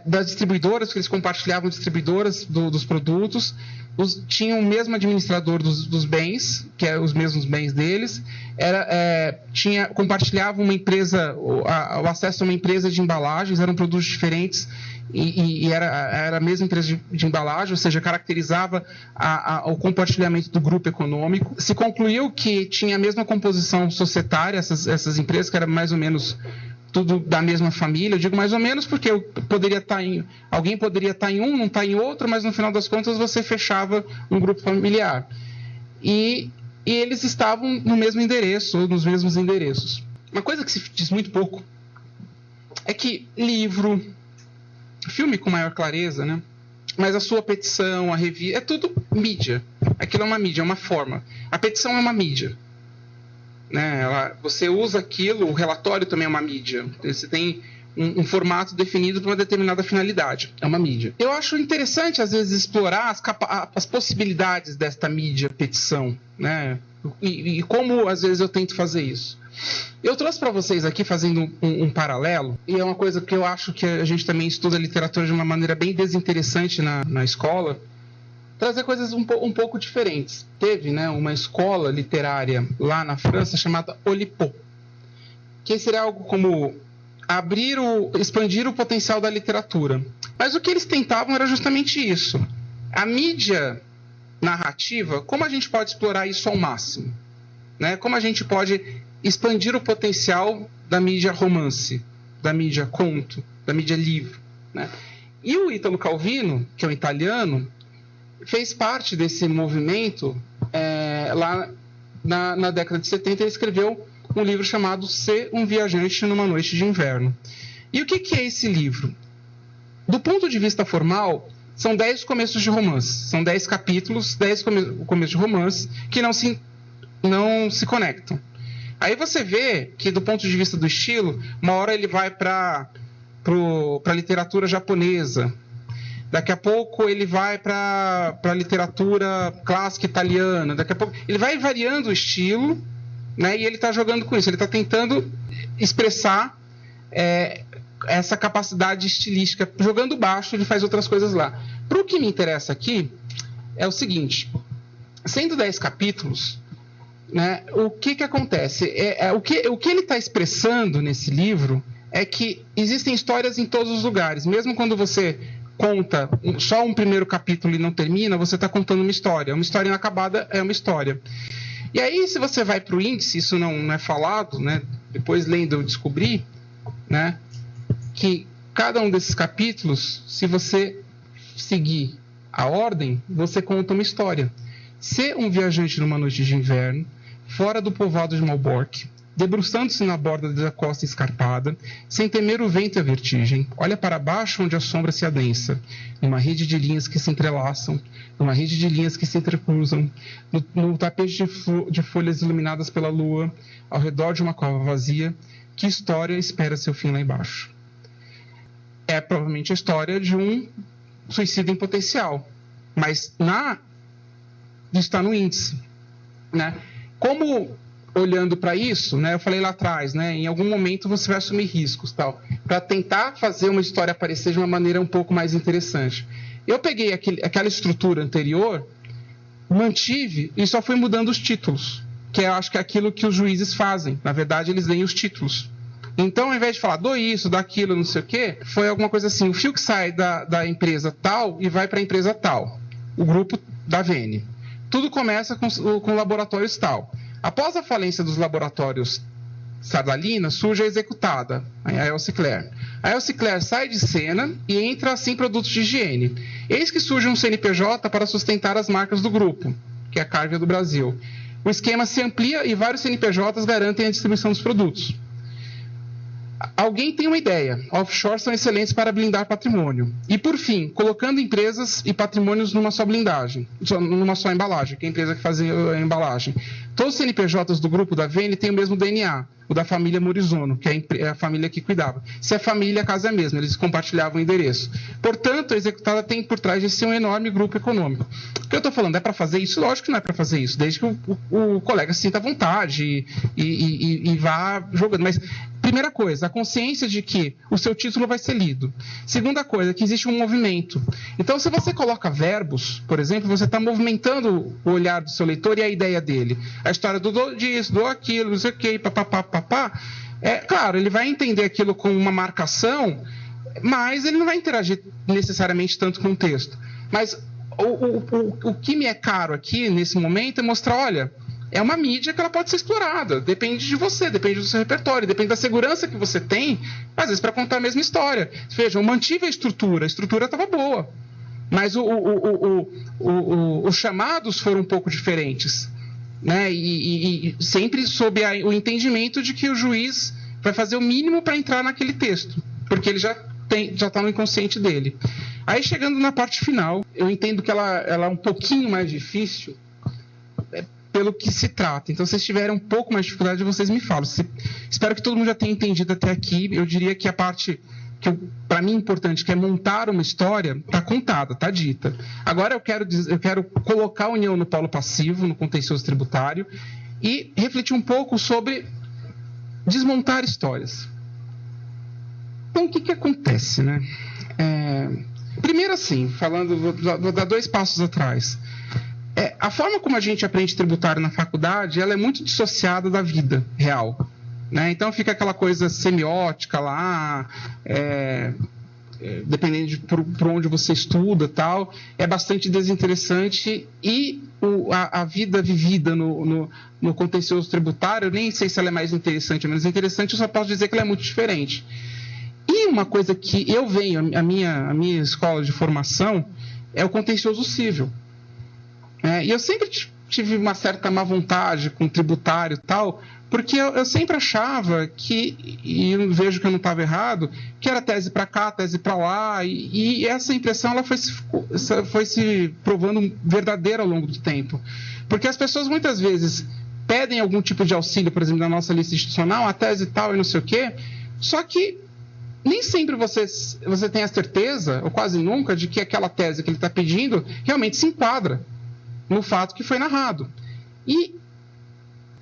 das distribuidoras, que eles compartilhavam distribuidoras dos produtos, tinham o mesmo administrador dos bens, que é os mesmos bens deles, compartilhavam uma empresa, o acesso a uma empresa de embalagens, eram produtos diferentes, e era a mesma empresa de embalagem, ou seja, caracterizava o compartilhamento do grupo econômico. Se concluiu que tinha a mesma composição societária, essas empresas, que era mais ou menos tudo da mesma família. Eu digo mais ou menos porque alguém poderia estar em um, não estar em outro, mas no final das contas você fechava um grupo familiar. E eles estavam no mesmo endereço, ou nos mesmos endereços. Uma coisa que se diz muito pouco é que livro, filme com maior clareza, né? Mas a sua petição, a revista, é tudo mídia. Aquilo é uma mídia, é uma forma. A petição é uma mídia. Né? Você usa aquilo, o relatório também é uma mídia. Você tem um formato definido para uma determinada finalidade. É uma mídia. Eu acho interessante, às vezes, explorar as possibilidades desta mídia petição. Né? E como, às vezes, eu tento fazer isso. Eu trouxe para vocês aqui, fazendo um paralelo, e é uma coisa que eu acho que a gente também estuda literatura de uma maneira bem desinteressante na escola, trazer coisas um pouco diferentes. Teve, né, uma escola literária lá na França chamada Oulipo, que seria algo como expandir o potencial da literatura. Mas o que eles tentavam era justamente isso. A mídia narrativa, como a gente pode explorar isso ao máximo? Né? Como a gente pode expandir o potencial da mídia romance, da mídia conto, da mídia livro? Né? E o Italo Calvino, que é um italiano, fez parte desse movimento lá na década de 70. Ele escreveu um livro chamado Ser um Viajante numa Noite de Inverno. E o que é esse livro? Do ponto de vista formal, são 10 começos de romance. São 10 capítulos, 10 começos de romance que não se conectam. Aí você vê que, do ponto de vista do estilo, uma hora ele vai para a literatura japonesa, daqui a pouco ele vai para a literatura clássica italiana, daqui a pouco ele vai variando o estilo, né, e ele está jogando com isso, ele está tentando expressar essa capacidade estilística. Jogando baixo, ele faz outras coisas lá. Para o que me interessa aqui é o seguinte: sendo 10 capítulos, né, o que acontece? O que ele está expressando nesse livro é que existem histórias em todos os lugares. Mesmo quando você conta só um primeiro capítulo e não termina, você está contando uma história. Uma história inacabada é uma história. E aí, se você vai para o índice, isso não é falado, né? Depois lendo eu descobri, né, que cada um desses capítulos, se você seguir a ordem, você conta uma história. Ser um viajante numa noite de inverno, fora do povoado de Malbork, debruçando-se na borda da costa escarpada, sem temer o vento e a vertigem, olha para baixo onde a sombra se adensa, numa rede de linhas que se entrelaçam, numa rede de linhas que se entrecruzam, no tapete de folhas iluminadas pela lua, ao redor de uma cova vazia. Que história espera seu fim lá embaixo? É provavelmente a história de um suicídio em potencial, mas está no índice, né? Como, olhando para isso, né, eu falei lá atrás, né, em algum momento você vai assumir riscos, tal, para tentar fazer uma história aparecer de uma maneira um pouco mais interessante. Eu peguei aquela estrutura anterior, mantive e só fui mudando os títulos, que eu acho que é aquilo que os juízes fazem. Na verdade, eles leem os títulos. Então, ao invés de falar do isso, daquilo, não sei o quê, foi alguma coisa assim: o fio que sai da empresa tal e vai para a empresa tal, o grupo da VN. Tudo começa com laboratórios tal. Após a falência dos laboratórios Sardalina, surge a executada, a Elsie Claire. A Elsie Claire sai de cena e entra assim Produtos de Higiene. Eis que surge um CNPJ para sustentar as marcas do grupo, que é a Carvia do Brasil. O esquema se amplia e vários CNPJs garantem a distribuição dos produtos. Alguém tem uma ideia: offshore são excelentes para blindar patrimônio. E, por fim, colocando empresas e patrimônios numa só blindagem, numa só embalagem, que é a empresa que faz a embalagem. Todos os CNPJs do grupo da VN têm o mesmo DNA, o da família Morizono, que é a família que cuidava. Se é família, a casa é a mesma, eles compartilhavam o endereço. Portanto, a executada tem por trás de si um enorme grupo econômico. O que eu estou falando, é para fazer isso? Lógico que não é para fazer isso, desde que o colega se sinta à vontade e vá jogando. Mas, primeira coisa, a consciência de que o seu título vai ser lido. Segunda coisa, que existe um movimento. Então, se você coloca verbos, por exemplo, você está movimentando o olhar do seu leitor e a ideia dele. A história disso, do aquilo, não sei o quê, papapá. Claro, ele vai entender aquilo com uma marcação, mas ele não vai interagir necessariamente tanto com o texto. Mas o que me é caro aqui, nesse momento, é mostrar, olha, é uma mídia que ela pode ser explorada. Depende de você, depende do seu repertório, depende da segurança que você tem, às vezes, para contar a mesma história. Vejam, eu mantive a estrutura estava boa, mas os chamados foram um pouco diferentes, né? E sempre sob o entendimento de que o juiz vai fazer o mínimo para entrar naquele texto, porque ele já está no inconsciente dele. Aí, chegando na parte final, eu entendo que ela é um pouquinho mais difícil, pelo que se trata. Então, se vocês tiverem um pouco mais de dificuldade, vocês me falam. Espero que todo mundo já tenha entendido até aqui. Eu diria que a parte que, para mim, é importante, que é montar uma história, está contada, está dita. Agora, eu quero colocar a união no polo passivo, no contencioso tributário, e refletir um pouco sobre desmontar histórias. Então, o que acontece, né? Primeiro, assim, vou dar 2 passos atrás. A forma como a gente aprende tributário na faculdade, ela é muito dissociada da vida real, né? Então fica aquela coisa semiótica lá, dependendo de por onde você estuda, tal, é bastante desinteressante, e a vida vivida no contencioso tributário, eu nem sei se ela é mais interessante ou menos interessante, eu só posso dizer que ela é muito diferente. E uma coisa que eu venho, a minha escola de formação é o contencioso civil. E eu sempre tive uma certa má vontade com o tributário e tal, porque eu sempre achava que, e eu vejo que eu não estava errado, que era tese para cá, tese para lá, e essa impressão ela foi se provando verdadeira ao longo do tempo. Porque as pessoas muitas vezes pedem algum tipo de auxílio, por exemplo, na nossa lista institucional, a tese tal e não sei o quê, só que nem sempre você tem a certeza, ou quase nunca, de que aquela tese que ele está pedindo realmente se enquadra no fato que foi narrado. E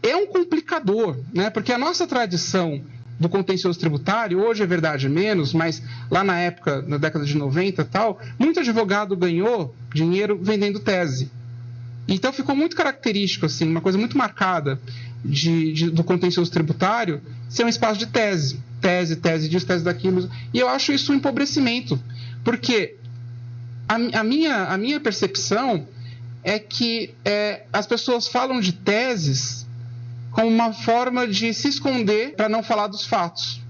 é um complicador, né? Porque a nossa tradição do contencioso tributário, hoje é verdade menos, mas lá na época, na década de 90 e tal, muito advogado ganhou dinheiro vendendo tese. Então ficou muito característico, assim, uma coisa muito marcada do contencioso tributário ser um espaço de tese disso, tese daquilo. E eu acho isso um empobrecimento, porque a minha percepção é que as pessoas falam de teses como uma forma de se esconder para não falar dos fatos.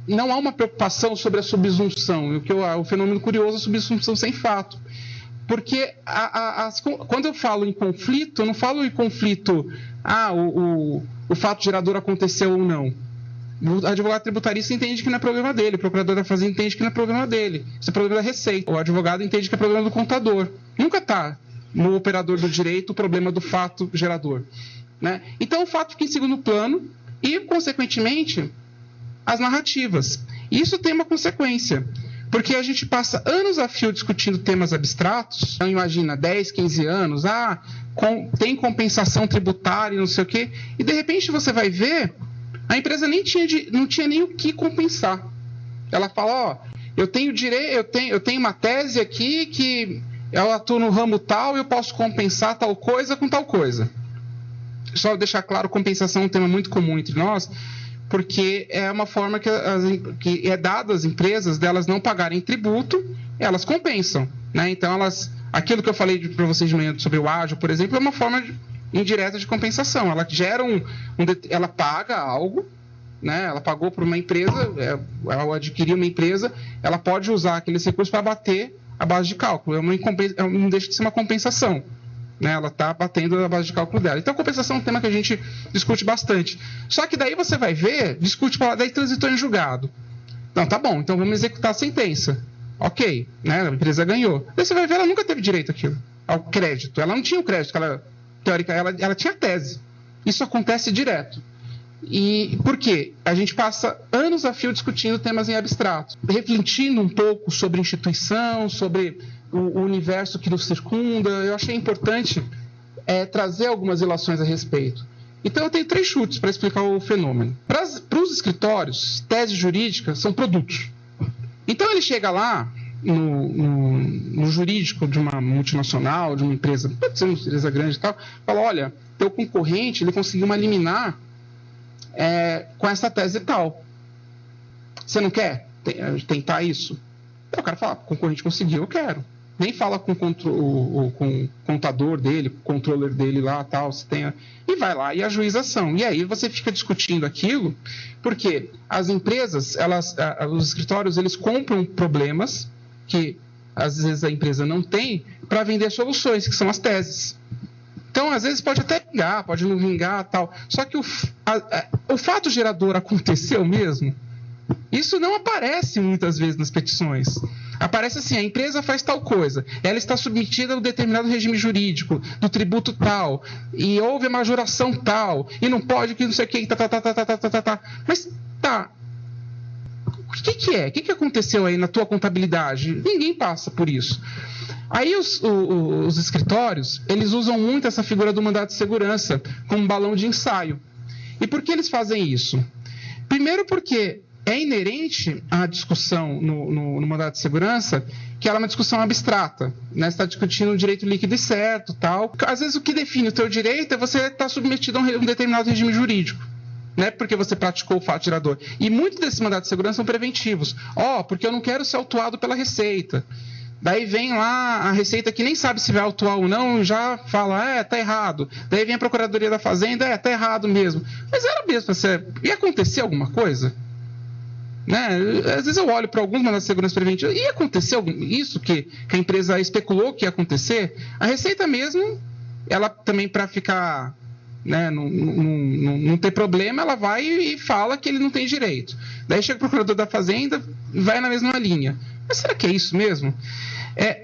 Não há uma preocupação sobre a subsunção. O fenômeno curioso é a subsunção sem fato. Porque quando eu falo em conflito, eu não falo em conflito, o fato gerador aconteceu ou não. O advogado tributarista entende que não é problema dele, o procurador da Fazenda entende que não é problema dele. Isso é problema da Receita. O advogado entende que é problema do contador. Nunca está no operador do direito o problema do fato gerador. Né? Então, o fato fica em segundo plano e, consequentemente, as narrativas. Isso tem uma consequência, porque a gente passa anos a fio discutindo temas abstratos. Então, imagina, 10, 15 anos, tem compensação tributária, não sei o quê, e de repente você vai ver, a empresa não tinha nem o que compensar. Ela fala, eu tenho uma tese aqui que eu atuo no ramo tal e eu posso compensar tal coisa com tal coisa. Só deixar claro, compensação é um tema muito comum entre nós, porque é uma forma que é dada às empresas delas não pagarem tributo, elas compensam. Né? Então, aquilo que eu falei para vocês de manhã sobre o ágio, por exemplo, é uma forma indireta de compensação. Ela gera ela paga algo, né? Ela pagou por uma empresa, ela adquiriu uma empresa, ela pode usar aqueles recursos para bater a base de cálculo. Não deixa de ser uma compensação. Né? Ela está batendo a base de cálculo dela. Então, a compensação é um tema que a gente discute bastante. Só que daí você vai ver, daí transitou em julgado. Não, tá bom, então vamos executar a sentença. Ok, né? A empresa ganhou. Daí você vai ver, ela nunca teve direito àquilo, ao crédito. Ela não tinha o crédito, ela tinha tese. Isso acontece direto. E por quê? A gente passa anos a fio discutindo temas em abstrato, refletindo um pouco sobre instituição, sobre o universo que nos circunda. Eu achei importante trazer algumas ilações a respeito. Então, eu tenho 3 chutes para explicar o fenômeno. Para os escritórios, teses jurídicas são produtos. Então, ele chega lá no jurídico de uma multinacional, de uma empresa, pode ser uma empresa grande e tal, fala, olha, teu concorrente ele conseguiu uma liminar com essa tese tal. Você não quer tentar isso? Então, o cara fala, o concorrente conseguiu, eu quero. Nem fala com o contador dele, com o controller dele lá, tal, e vai lá e ajuiza a ação. E aí você fica discutindo aquilo, porque as empresas, os escritórios, eles compram problemas que às vezes a empresa não tem para vender soluções, que são as teses. Então, às vezes pode até vingar, pode não vingar, tal. Só que o fato gerador aconteceu mesmo? Isso não aparece muitas vezes nas petições. Aparece assim, a empresa faz tal coisa, ela está submetida a um determinado regime jurídico, do tributo tal, e houve a majoração tal, e não pode que não sei o que, tá. Mas tá, o que é? O que aconteceu aí na tua contabilidade? Ninguém passa por isso. Aí os escritórios, eles usam muito essa figura do mandado de segurança como balão de ensaio. E por que eles fazem isso? Primeiro porque é inerente à discussão no mandado de segurança que ela é uma discussão abstrata, né? Você está discutindo o direito líquido e certo, tal. Às vezes o que define o teu direito é você estar submetido a um determinado regime jurídico. Não é porque você praticou o fato gerador. E muitos desses mandados de segurança são preventivos. Porque eu não quero ser autuado pela Receita. Daí vem lá a Receita que nem sabe se vai autuar ou não, já fala, tá errado. Daí vem a Procuradoria da Fazenda, tá errado mesmo. Mas era mesmo, ia acontecer alguma coisa? Né? Às vezes eu olho para alguns mandados de segurança preventiva e aconteceu isso que a empresa especulou que ia acontecer. A Receita mesmo, ela também para ficar, né, não ter problema, ela vai e fala que ele não tem direito. Daí chega o procurador da Fazenda e vai na mesma linha. Mas será que é isso mesmo?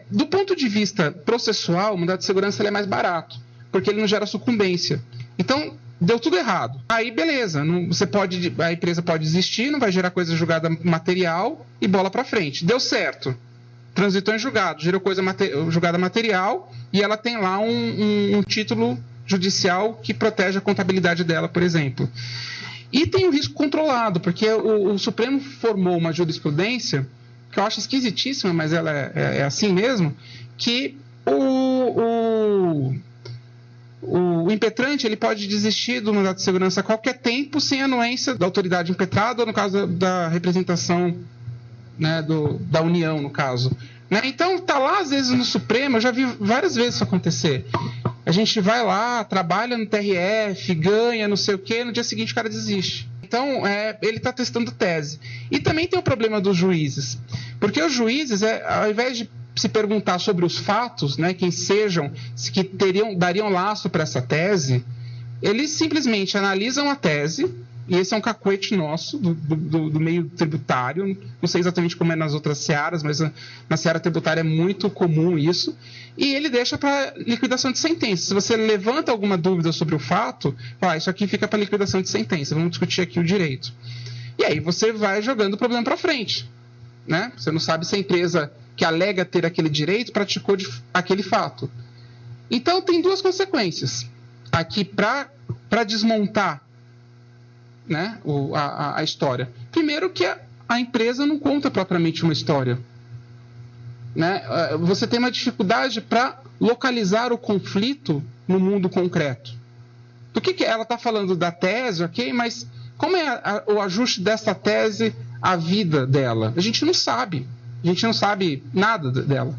Do ponto de vista processual, o mandado de segurança ele é mais barato, porque ele não gera sucumbência. Então, deu tudo errado. Aí, beleza, a empresa pode desistir, não vai gerar coisa julgada material e bola para frente. Deu certo. Transitou em julgado, gerou coisa julgada material e ela tem lá um título judicial que protege a contabilidade dela, por exemplo. E tem o risco controlado, porque o Supremo formou uma jurisprudência que eu acho esquisitíssima, mas ela é assim mesmo, que o impetrante ele pode desistir do mandado de segurança a qualquer tempo sem anuência da autoridade impetrada ou no caso da representação, né, da União, no caso. Né? Então, tá lá às vezes no Supremo, eu já vi várias vezes isso acontecer. A gente vai lá, trabalha no TRF, ganha, não sei o quê, no dia seguinte o cara desiste. Então, ele está testando tese. E também tem o problema dos juízes. Porque os juízes, ao invés de se perguntar sobre os fatos, né, quem sejam, que dariam laço para essa tese, eles simplesmente analisam a tese, e esse é um cacuete nosso, do meio tributário, não sei exatamente como é nas outras searas, mas na seara tributária é muito comum isso, e ele deixa para liquidação de sentença. Se você levanta alguma dúvida sobre o fato, isso aqui fica para liquidação de sentença, vamos discutir aqui o direito. E aí você vai jogando o problema para frente. Né? Você não sabe se a empresa que alega ter aquele direito praticou aquele fato. Então, tem duas consequências. Aqui, para desmontar, né, a história. Primeiro que a empresa não conta propriamente uma história. Né? Você tem uma dificuldade para localizar o conflito no mundo concreto. Do que ela está falando da tese, ok? Mas como é o ajuste dessa tese à vida dela? A gente não sabe. A gente não sabe nada dela.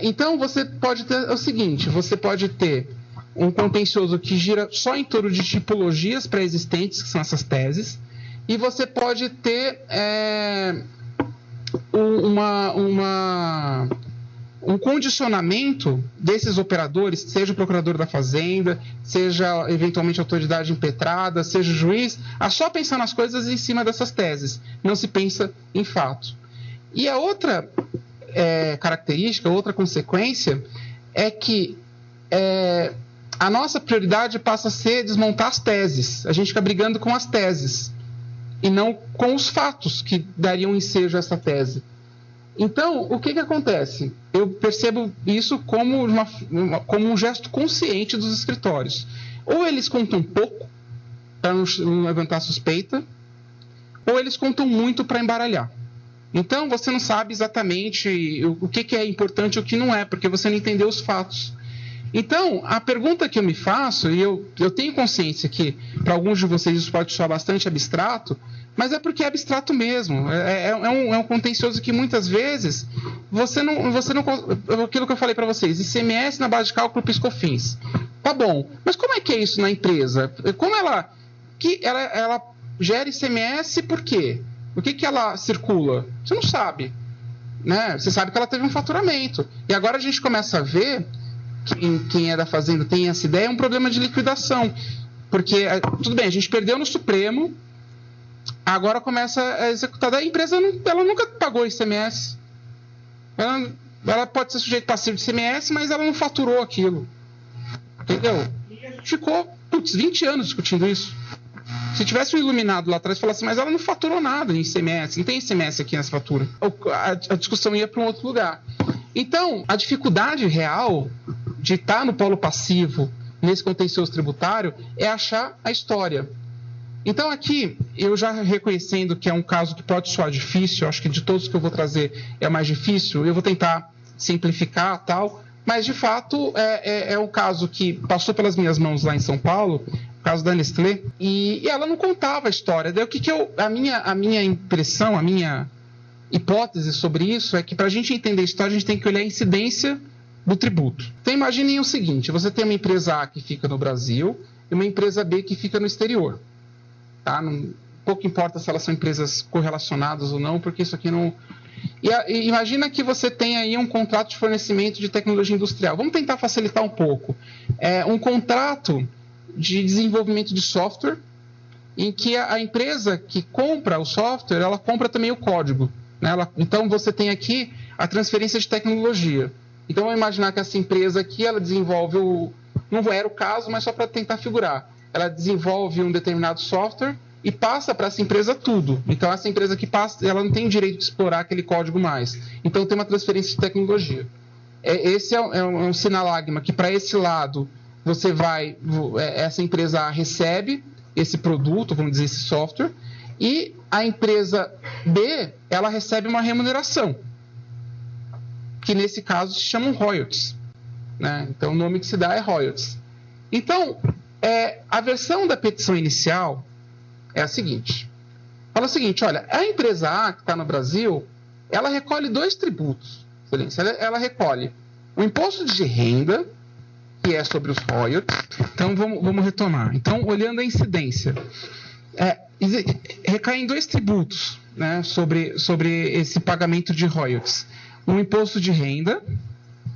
Então, você pode ter o seguinte, você pode ter um contencioso que gira só em torno de tipologias pré-existentes, que são essas teses, e você pode ter um condicionamento desses operadores, seja o procurador da Fazenda, seja eventualmente a autoridade impetrada, seja o juiz, a só pensar nas coisas em cima dessas teses, não se pensa em fato. E a outra característica, outra consequência, é que a nossa prioridade passa a ser desmontar as teses. A gente fica brigando com as teses e não com os fatos que dariam ensejo a essa tese. Então, o que acontece? Eu percebo isso como um gesto consciente dos escritórios. Ou eles contam pouco para não levantar suspeita, ou eles contam muito para embaralhar. Então, você não sabe exatamente o que é importante e o que não é, porque você não entendeu os fatos. Então, a pergunta que eu me faço, e eu tenho consciência que para alguns de vocês isso pode soar bastante abstrato, mas é porque é abstrato mesmo. É um contencioso que muitas vezes você não aquilo que eu falei para vocês, ICMS na base de cálculo PIS/COFINS. Tá bom, mas como é que é isso na empresa? Como ela gera ICMS por quê? O que ela circula? Você não sabe. Né? Você sabe que ela teve um faturamento. E agora a gente começa a ver, quem é da Fazenda tem essa ideia, é um problema de liquidação. Porque, tudo bem, a gente perdeu no Supremo, agora começa a executar. A empresa ela nunca pagou ICMS. Ela pode ser sujeito passivo de ICMS, mas ela não faturou aquilo. Entendeu? E a gente ficou 20 anos discutindo isso. Se tivesse um iluminado lá atrás e falasse, mas ela não faturou nada em ICMS, não tem ICMS aqui nessa fatura. A discussão ia para um outro lugar. Então, a dificuldade real de estar no polo passivo, nesse contencioso tributário, é achar a história. Então, aqui, eu já reconhecendo que é um caso que pode soar difícil, acho que de todos que eu vou trazer é o mais difícil, eu vou tentar simplificar tal, mas, de fato, é um caso que passou pelas minhas mãos lá em São Paulo, caso da Nestlé, e ela não contava a história. Daí a minha impressão, a minha hipótese sobre isso é que para a gente entender a história, a gente tem que olhar a incidência do tributo. Então imaginem o seguinte, você tem uma empresa A que fica no Brasil e uma empresa B que fica no exterior. Tá? Pouco importa se elas são empresas correlacionadas ou não, porque isso aqui não... E imagina que você tem aí um contrato de fornecimento de tecnologia industrial. Vamos tentar facilitar um pouco. Um contrato de desenvolvimento de software, em que a empresa que compra o software, ela compra também o código. Né? Então, você tem aqui a transferência de tecnologia. Então, vamos imaginar que essa empresa aqui, ela desenvolve não era o caso, mas só para tentar figurar. Ela desenvolve um determinado software e passa para essa empresa tudo. Então, essa empresa que passa, ela não tem direito de explorar aquele código mais. Então, tem uma transferência de tecnologia. Esse é um sinalagma que, para esse lado, essa empresa A recebe esse produto, vamos dizer, esse software, e a empresa B, ela recebe uma remuneração, que nesse caso se chamam royalties. Né? Então, o nome que se dá é royalties. Então, a versão da petição inicial é a seguinte. Fala o seguinte, olha, a empresa A, que está no Brasil, ela recolhe 2 tributos. Excelência. Ela recolhe o imposto de renda, que é sobre os royalties. Então, vamos retomar. Então, olhando a incidência, recaem 2 tributos, né, sobre esse pagamento de royalties. O imposto de renda,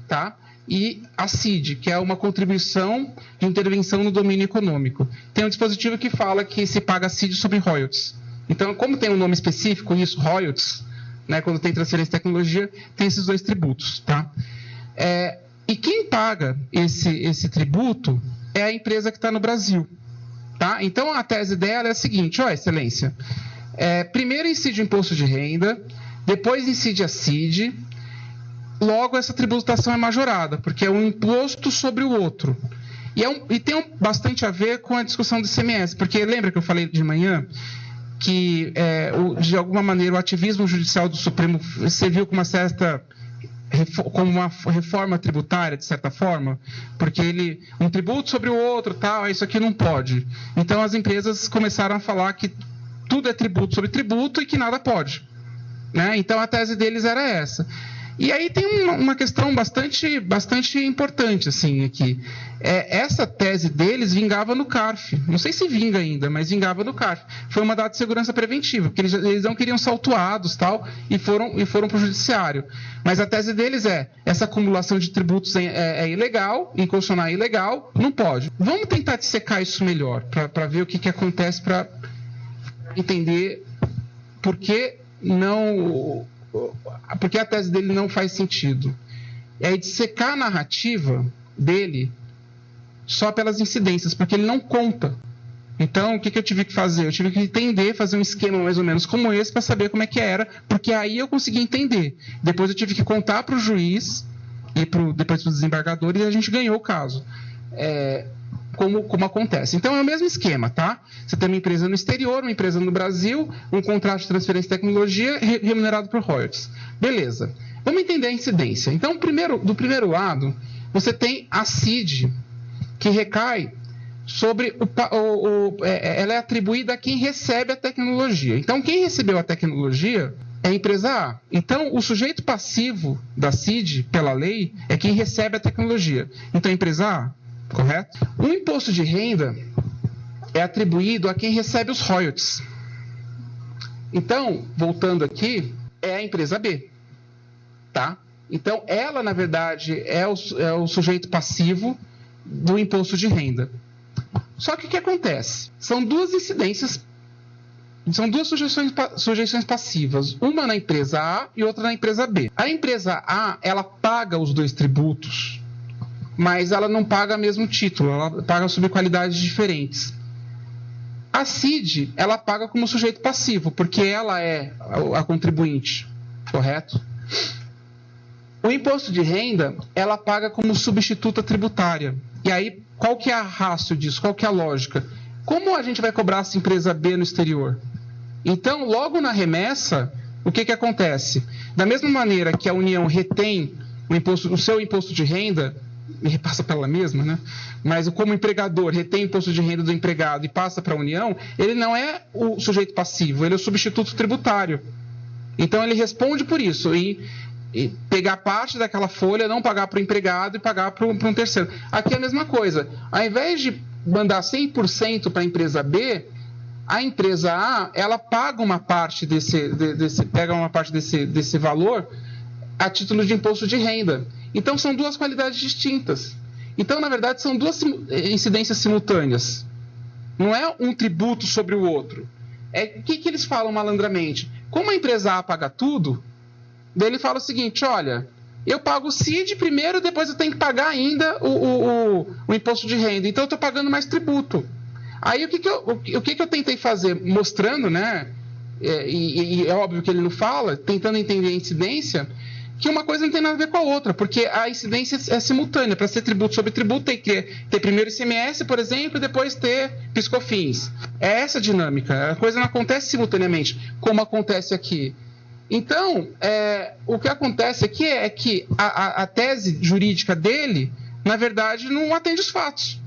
tá? E a CID, que é uma contribuição de intervenção no domínio econômico. Tem um dispositivo que fala que se paga CID sobre royalties. Então, como tem um nome específico, isso, royalties, né, quando tem transferência de tecnologia, tem esses 2 tributos. Tá? E quem paga esse tributo é a empresa que está no Brasil. Tá? Então, a tese dela é a seguinte, excelência, primeiro incide o imposto de renda, depois incide a CID, logo essa tributação é majorada, porque é um imposto sobre o outro. E tem bastante a ver com a discussão do ICMS, porque lembra que eu falei de manhã que, de alguma maneira, o ativismo judicial do Supremo serviu como uma reforma tributária, de certa forma, porque um tributo sobre o outro, tal, isso aqui não pode. Então, as empresas começaram a falar que tudo é tributo sobre tributo e que nada pode. Né? Então, a tese deles era essa. E aí tem uma questão bastante importante assim, aqui. Essa tese deles vingava no CARF. Não sei se vinga ainda, mas vingava no CARF. Foi uma dada de segurança preventiva, porque eles não queriam ser autuados tal, e foram para o judiciário. Mas a tese deles essa acumulação de tributos é ilegal, inconstitucional é ilegal, não pode. Vamos tentar dissecar isso melhor, para ver o que acontece, para entender por que não... porque a tese dele não faz sentido. E aí dissecar a narrativa dele só pelas incidências, porque ele não conta. Então, o que eu tive que fazer? Eu tive que entender, fazer um esquema mais ou menos como esse para saber como é que era, porque aí eu consegui entender. Depois eu tive que contar para o juiz e depois para os desembargadores e a gente ganhou o caso. Como acontece. Então, é o mesmo esquema, tá? Você tem uma empresa no exterior, uma empresa no Brasil, um contrato de transferência de tecnologia remunerado por royalties. Beleza. Vamos entender a incidência. Então, do primeiro lado, você tem a CID, que recai sobre ela é atribuída a quem recebe a tecnologia. Então, quem recebeu a tecnologia é a empresa A. Então, o sujeito passivo da CID, pela lei, é quem recebe a tecnologia. Então, a empresa A, correto? O imposto de renda é atribuído a quem recebe os royalties. Então, voltando aqui, é a empresa B. Tá? Então, ela, na verdade, é o sujeito passivo do imposto de renda. Só que o que acontece? São 2 incidências, são 2 sujeições passivas, uma na empresa A e outra na empresa B. A empresa A, ela paga os 2 tributos, mas ela não paga o mesmo título, ela paga sob qualidades diferentes. A CID, ela paga como sujeito passivo, porque ela é a contribuinte, correto? O imposto de renda, ela paga como substituta tributária. E aí, qual que é a ratio disso? Qual que é a lógica? Como a gente vai cobrar essa empresa B no exterior? Então, logo na remessa, o que acontece? Da mesma maneira que a União retém o seu imposto de renda me repassa para ela mesma, né? Mas como empregador retém o imposto de renda do empregado e passa para a União, ele não é o sujeito passivo, ele é o substituto tributário. Então ele responde por isso, e pegar parte daquela folha, não pagar para o empregado e pagar para um terceiro. Aqui é a mesma coisa. Ao invés de mandar 100% para a empresa B, a empresa A, ela paga uma parte pega uma parte desse valor a título de imposto de renda. Então, são duas qualidades distintas. Então, na verdade, são duas incidências simultâneas. Não é um tributo sobre o outro. O que eles falam malandramente? Como a empresa A paga tudo, daí ele fala o seguinte, olha, eu pago o CID primeiro, depois eu tenho que pagar ainda o imposto de renda. Então, eu estou pagando mais tributo. Aí, o que eu tentei fazer? Mostrando, né, e é óbvio que ele não fala, tentando entender a incidência, que uma coisa não tem nada a ver com a outra, porque a incidência é simultânea. Para ser tributo sobre tributo, tem que ter primeiro ICMS, por exemplo, e depois ter PIS/COFINS. É essa a dinâmica. A coisa não acontece simultaneamente, como acontece aqui. Então, o que acontece aqui é que a tese jurídica dele, na verdade, não atende os fatos.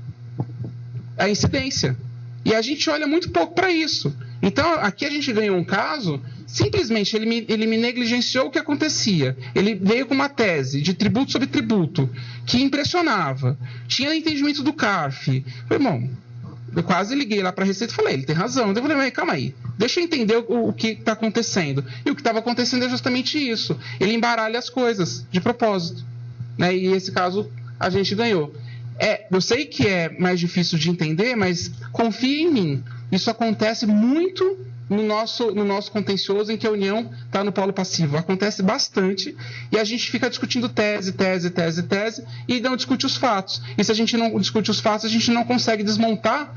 A incidência. E a gente olha muito pouco para isso. Então, aqui a gente ganhou um caso, simplesmente ele me negligenciou o que acontecia. Ele veio com uma tese de tributo sobre tributo, que impressionava. Tinha entendimento do CARF. Falei, bom, eu quase liguei lá para a Receita e falei, ele tem razão. Eu falei, mas calma aí, deixa eu entender o que está acontecendo. E o que estava acontecendo é justamente isso. Ele embaralha as coisas, de propósito. Né? E esse caso a gente ganhou. Eu sei que é mais difícil de entender, mas confia em mim. Isso acontece muito no nosso contencioso, em que a União está no polo passivo. Acontece bastante e a gente fica discutindo tese, e não discute os fatos. E se a gente não discute os fatos, a gente não consegue desmontar,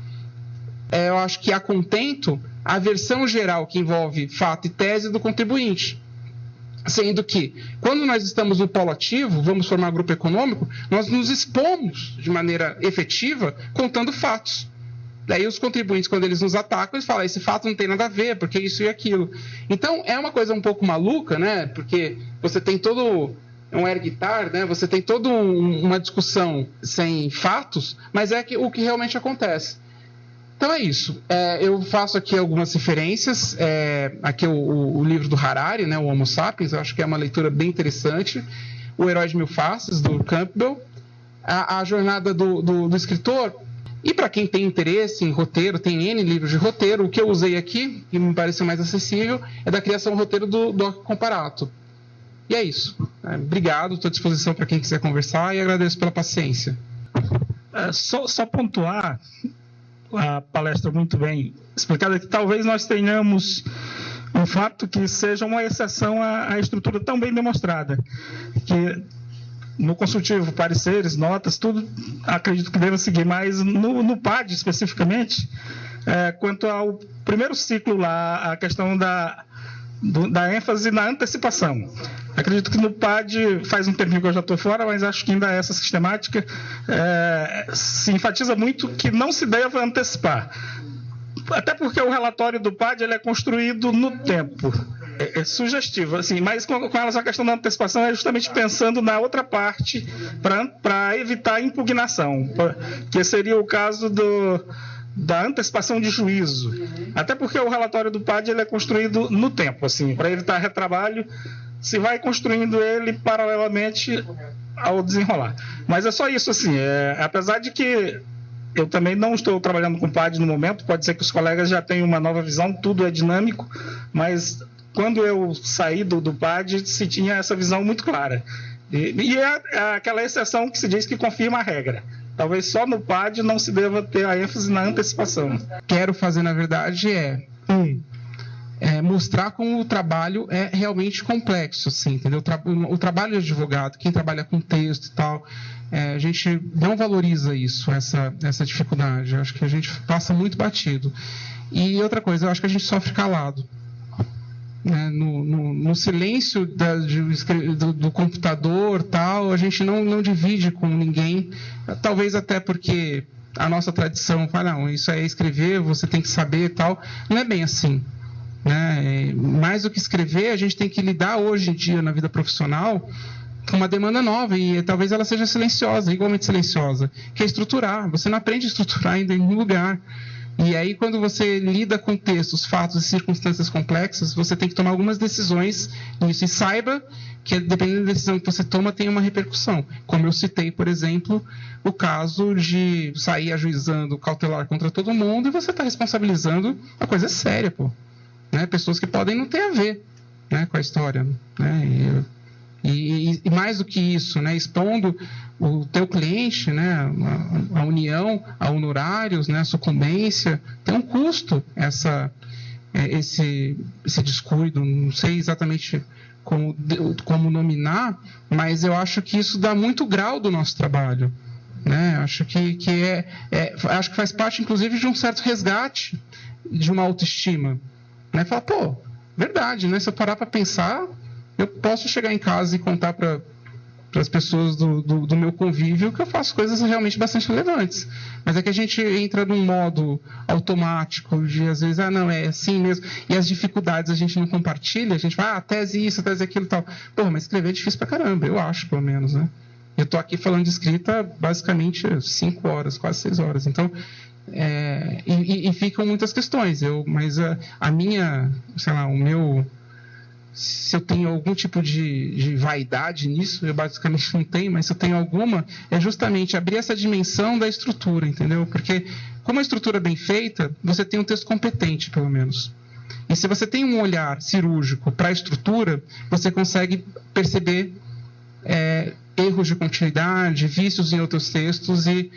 eu acho que a contento, a versão geral que envolve fato e tese do contribuinte. Sendo que, quando nós estamos no polo ativo, vamos formar grupo econômico, nós nos expomos de maneira efetiva contando fatos. Daí os contribuintes, quando eles nos atacam, eles falam, esse fato não tem nada a ver, porque isso e aquilo. Então, é uma coisa um pouco maluca, né? Porque você tem todo um ergitar, né? Você tem toda uma discussão sem fatos, mas é o que realmente acontece. Então é isso. Eu faço aqui algumas referências. Aqui o livro do Harari, né, o Homo Sapiens, eu acho que é uma leitura bem interessante. O Herói de Mil Faces, do Campbell. A jornada do escritor. E para quem tem interesse em roteiro, tem N livros de roteiro. O que eu usei aqui, que me pareceu mais acessível, é da criação do roteiro do Doc Comparato. E é isso. Obrigado, estou à disposição para quem quiser conversar e agradeço pela paciência. Só pontuar a palestra muito bem explicada, que talvez nós tenhamos um fato que seja uma exceção à estrutura tão bem demonstrada, que no consultivo, pareceres, notas, tudo acredito que deva seguir, mas no PAD especificamente, quanto ao primeiro ciclo lá, a questão da ênfase na antecipação. Acredito que no PAD, faz um tempinho que eu já estou fora, mas acho que ainda essa sistemática se enfatiza muito que não se deve antecipar. Até porque o relatório do PAD ele é construído no tempo. É sugestivo, assim, mas com relação à questão da antecipação, é justamente pensando na outra parte para evitar a impugnação, que seria o caso da antecipação de juízo. Até porque o relatório do PAD ele é construído no tempo, assim, para evitar retrabalho, se vai construindo ele paralelamente ao desenrolar. Mas é só isso, assim, apesar de que eu também não estou trabalhando com PAD no momento, pode ser que os colegas já tenham uma nova visão, tudo é dinâmico, mas quando eu saí do PAD, se tinha essa visão muito clara. E é aquela exceção que se diz que confirma a regra. Talvez só no PAD não se deva ter a ênfase na antecipação. Quero fazer, na verdade, mostrar como o trabalho é realmente complexo, assim, entendeu? O trabalho de advogado, quem trabalha com texto e tal, a gente não valoriza isso, essa dificuldade. Eu acho que a gente passa muito batido. E outra coisa, eu acho que a gente sofre calado. Né? No silêncio do computador, tal, a gente não divide com ninguém, talvez até porque a nossa tradição fala, não, isso é escrever, você tem que saber, tal. Não é bem assim. Né? Mais do que escrever, a gente tem que lidar hoje em dia na vida profissional uma demanda nova, e talvez ela seja silenciosa, igualmente silenciosa, que é estruturar. Você não aprende a estruturar ainda em nenhum lugar. E aí, quando você lida com textos, fatos e circunstâncias complexas, você tem que tomar algumas decisões nisso. E saiba que, dependendo da decisão que você toma, tem uma repercussão. Como eu citei, por exemplo, o caso de sair ajuizando cautelar contra todo mundo e você está responsabilizando uma coisa séria, pô. Né? Pessoas que podem não ter a ver, né, com a história. Né? E mais do que isso, né, expondo o teu cliente, né, a união a honorários, né, a sucumbência, tem um custo esse descuido, não sei exatamente como nominar, mas eu acho que isso dá muito grau do nosso trabalho. Né? Acho que acho que faz parte, inclusive, de um certo resgate de uma autoestima. Né? Falar, pô, verdade, né? Se eu parar para pensar, eu posso chegar em casa e contar para as pessoas do meu convívio que eu faço coisas realmente bastante relevantes. Mas é que a gente entra num modo automático de, às vezes, não, é assim mesmo. E as dificuldades a gente não compartilha, a gente vai, tese isso, tese aquilo e tal. Pô, mas escrever é difícil pra caramba, eu acho, pelo menos, né? Eu estou aqui falando de escrita basicamente 5 horas, quase 6 horas. Então, e ficam muitas questões. Mas a minha, sei lá, o meu... Se eu tenho algum tipo de vaidade nisso, eu basicamente não tenho, mas se eu tenho alguma, é justamente abrir essa dimensão da estrutura, entendeu? Porque, como a estrutura é bem feita, você tem um texto competente, pelo menos. E se você tem um olhar cirúrgico para a estrutura, você consegue perceber erros de continuidade, vícios em outros textos e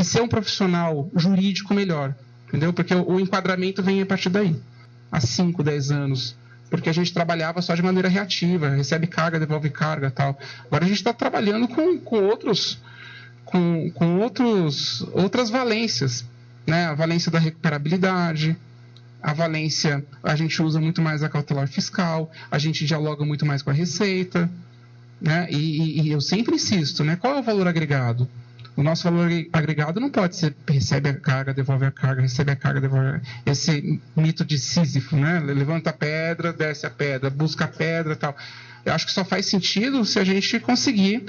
ser um profissional jurídico melhor, entendeu? Porque o enquadramento vem a partir daí, há 5, 10 anos. Porque a gente trabalhava só de maneira reativa, recebe carga, devolve carga e tal. Agora a gente está trabalhando com outras valências, né? A valência da recuperabilidade, a valência, a gente usa muito mais a cautelar fiscal, a gente dialoga muito mais com a Receita, né? E eu sempre insisto, né? Qual é o valor agregado? O nosso valor agregado não pode ser recebe a carga, devolve a carga, recebe a carga, devolve esse mito de Sísifo, né? Levanta a pedra, desce a pedra, busca a pedra e tal. Eu acho que só faz sentido se a gente conseguir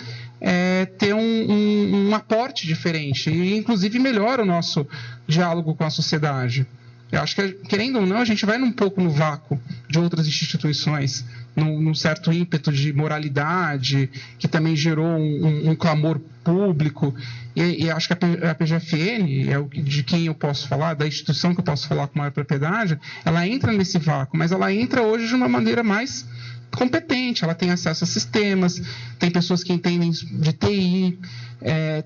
ter um aporte diferente e, inclusive, melhora o nosso diálogo com a sociedade. Eu acho que, querendo ou não, a gente vai um pouco no vácuo de outras instituições, num certo ímpeto de moralidade, que também gerou um clamor público. E acho que a PGFN, de quem eu posso falar, da instituição que eu posso falar com maior propriedade, ela entra nesse vácuo, mas ela entra hoje de uma maneira mais competente, ela tem acesso a sistemas, tem pessoas que entendem de TI,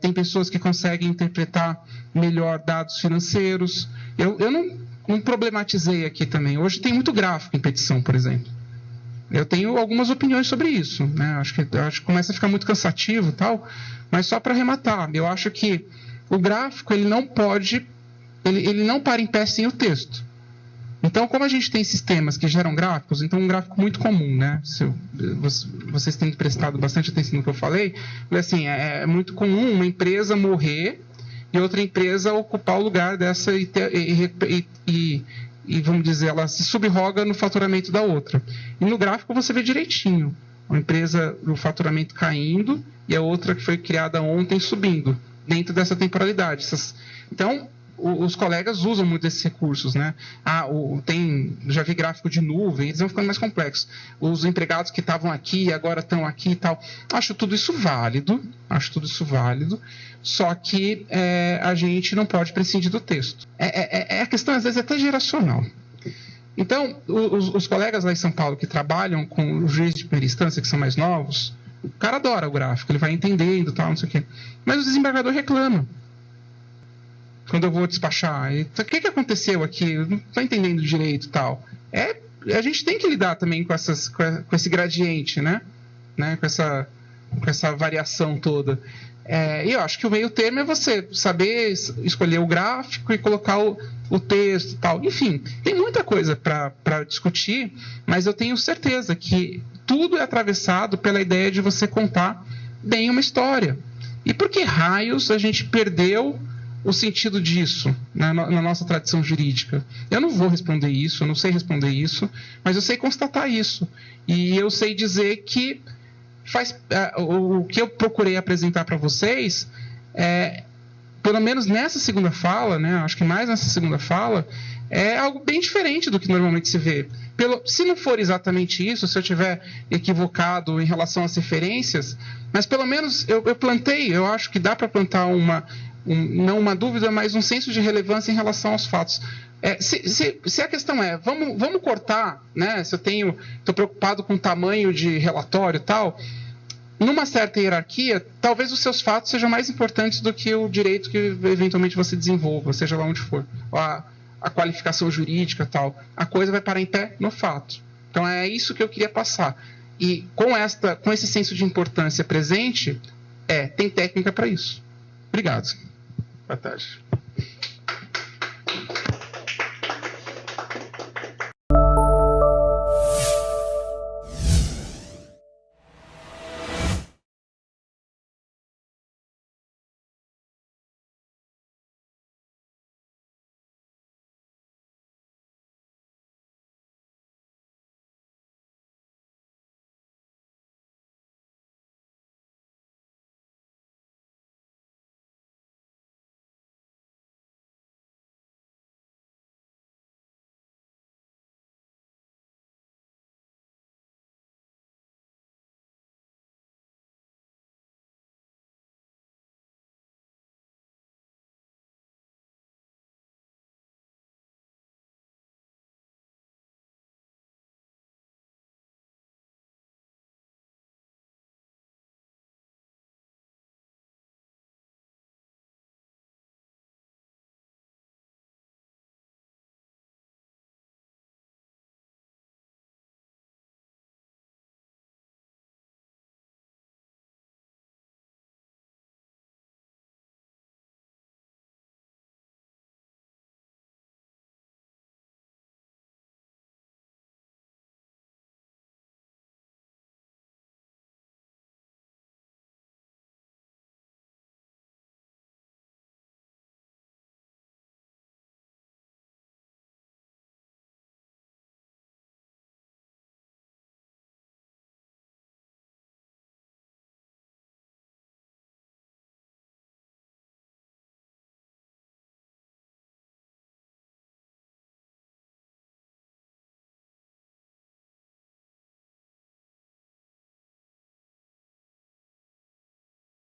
tem pessoas que conseguem interpretar melhor dados financeiros. Eu não problematizei aqui também. Hoje tem muito gráfico em petição, por exemplo. Eu tenho algumas opiniões sobre isso, né? Acho que começa a ficar muito cansativo e tal, mas só para arrematar, eu acho que o gráfico ele não para em pé sem o texto. Então, como a gente tem sistemas que geram gráficos, então um gráfico muito comum, né? Vocês têm prestado bastante atenção no que eu falei, assim, é muito comum uma empresa morrer e outra empresa ocupar o lugar dessa e vamos dizer, ela se subroga no faturamento da outra. E no gráfico você vê direitinho. Uma empresa, o faturamento caindo e a outra que foi criada ontem subindo, dentro dessa temporalidade. Então, os colegas usam muito esses recursos, né? Já vi gráfico de nuvem, eles vão ficando mais complexos. Os empregados que estavam aqui e agora estão aqui e tal. Acho tudo isso válido, só que a gente não pode prescindir do texto. A questão, às vezes, é até geracional. Então, os colegas lá em São Paulo que trabalham com os juízes de primeira instância, que são mais novos, o cara adora o gráfico, ele vai entendendo, tal, não sei o quê. Mas o desembargador reclama. Quando eu vou despachar, o que aconteceu aqui? Eu não estou entendendo direito e tal. A gente tem que lidar também com esse gradiente, né? Com essa variação toda. E eu acho que o meio termo é você saber escolher o gráfico e colocar o texto e tal. Enfim, tem muita coisa para discutir, mas eu tenho certeza que tudo é atravessado pela ideia de você contar bem uma história. E por que raios a gente perdeu o sentido disso na nossa tradição jurídica? Eu não vou responder isso, eu não sei responder isso, mas eu sei constatar isso. E eu sei dizer que o que eu procurei apresentar para vocês, pelo menos nessa segunda fala, né, acho que mais nessa segunda fala, é algo bem diferente do que normalmente se vê. Se não for exatamente isso, se eu estiver equivocado em relação às referências, mas pelo menos eu plantei, eu acho que dá para plantar não uma dúvida, mas um senso de relevância em relação aos fatos. Se a questão vamos cortar, né, se eu estou preocupado com o tamanho de relatório e tal, numa certa hierarquia, talvez os seus fatos sejam mais importantes do que o direito que eventualmente você desenvolva, seja lá onde for. A qualificação jurídica e tal. A coisa vai parar em pé no fato. Então é isso que eu queria passar. E com esse senso de importância presente, tem técnica para isso. Obrigado. Boa tarde.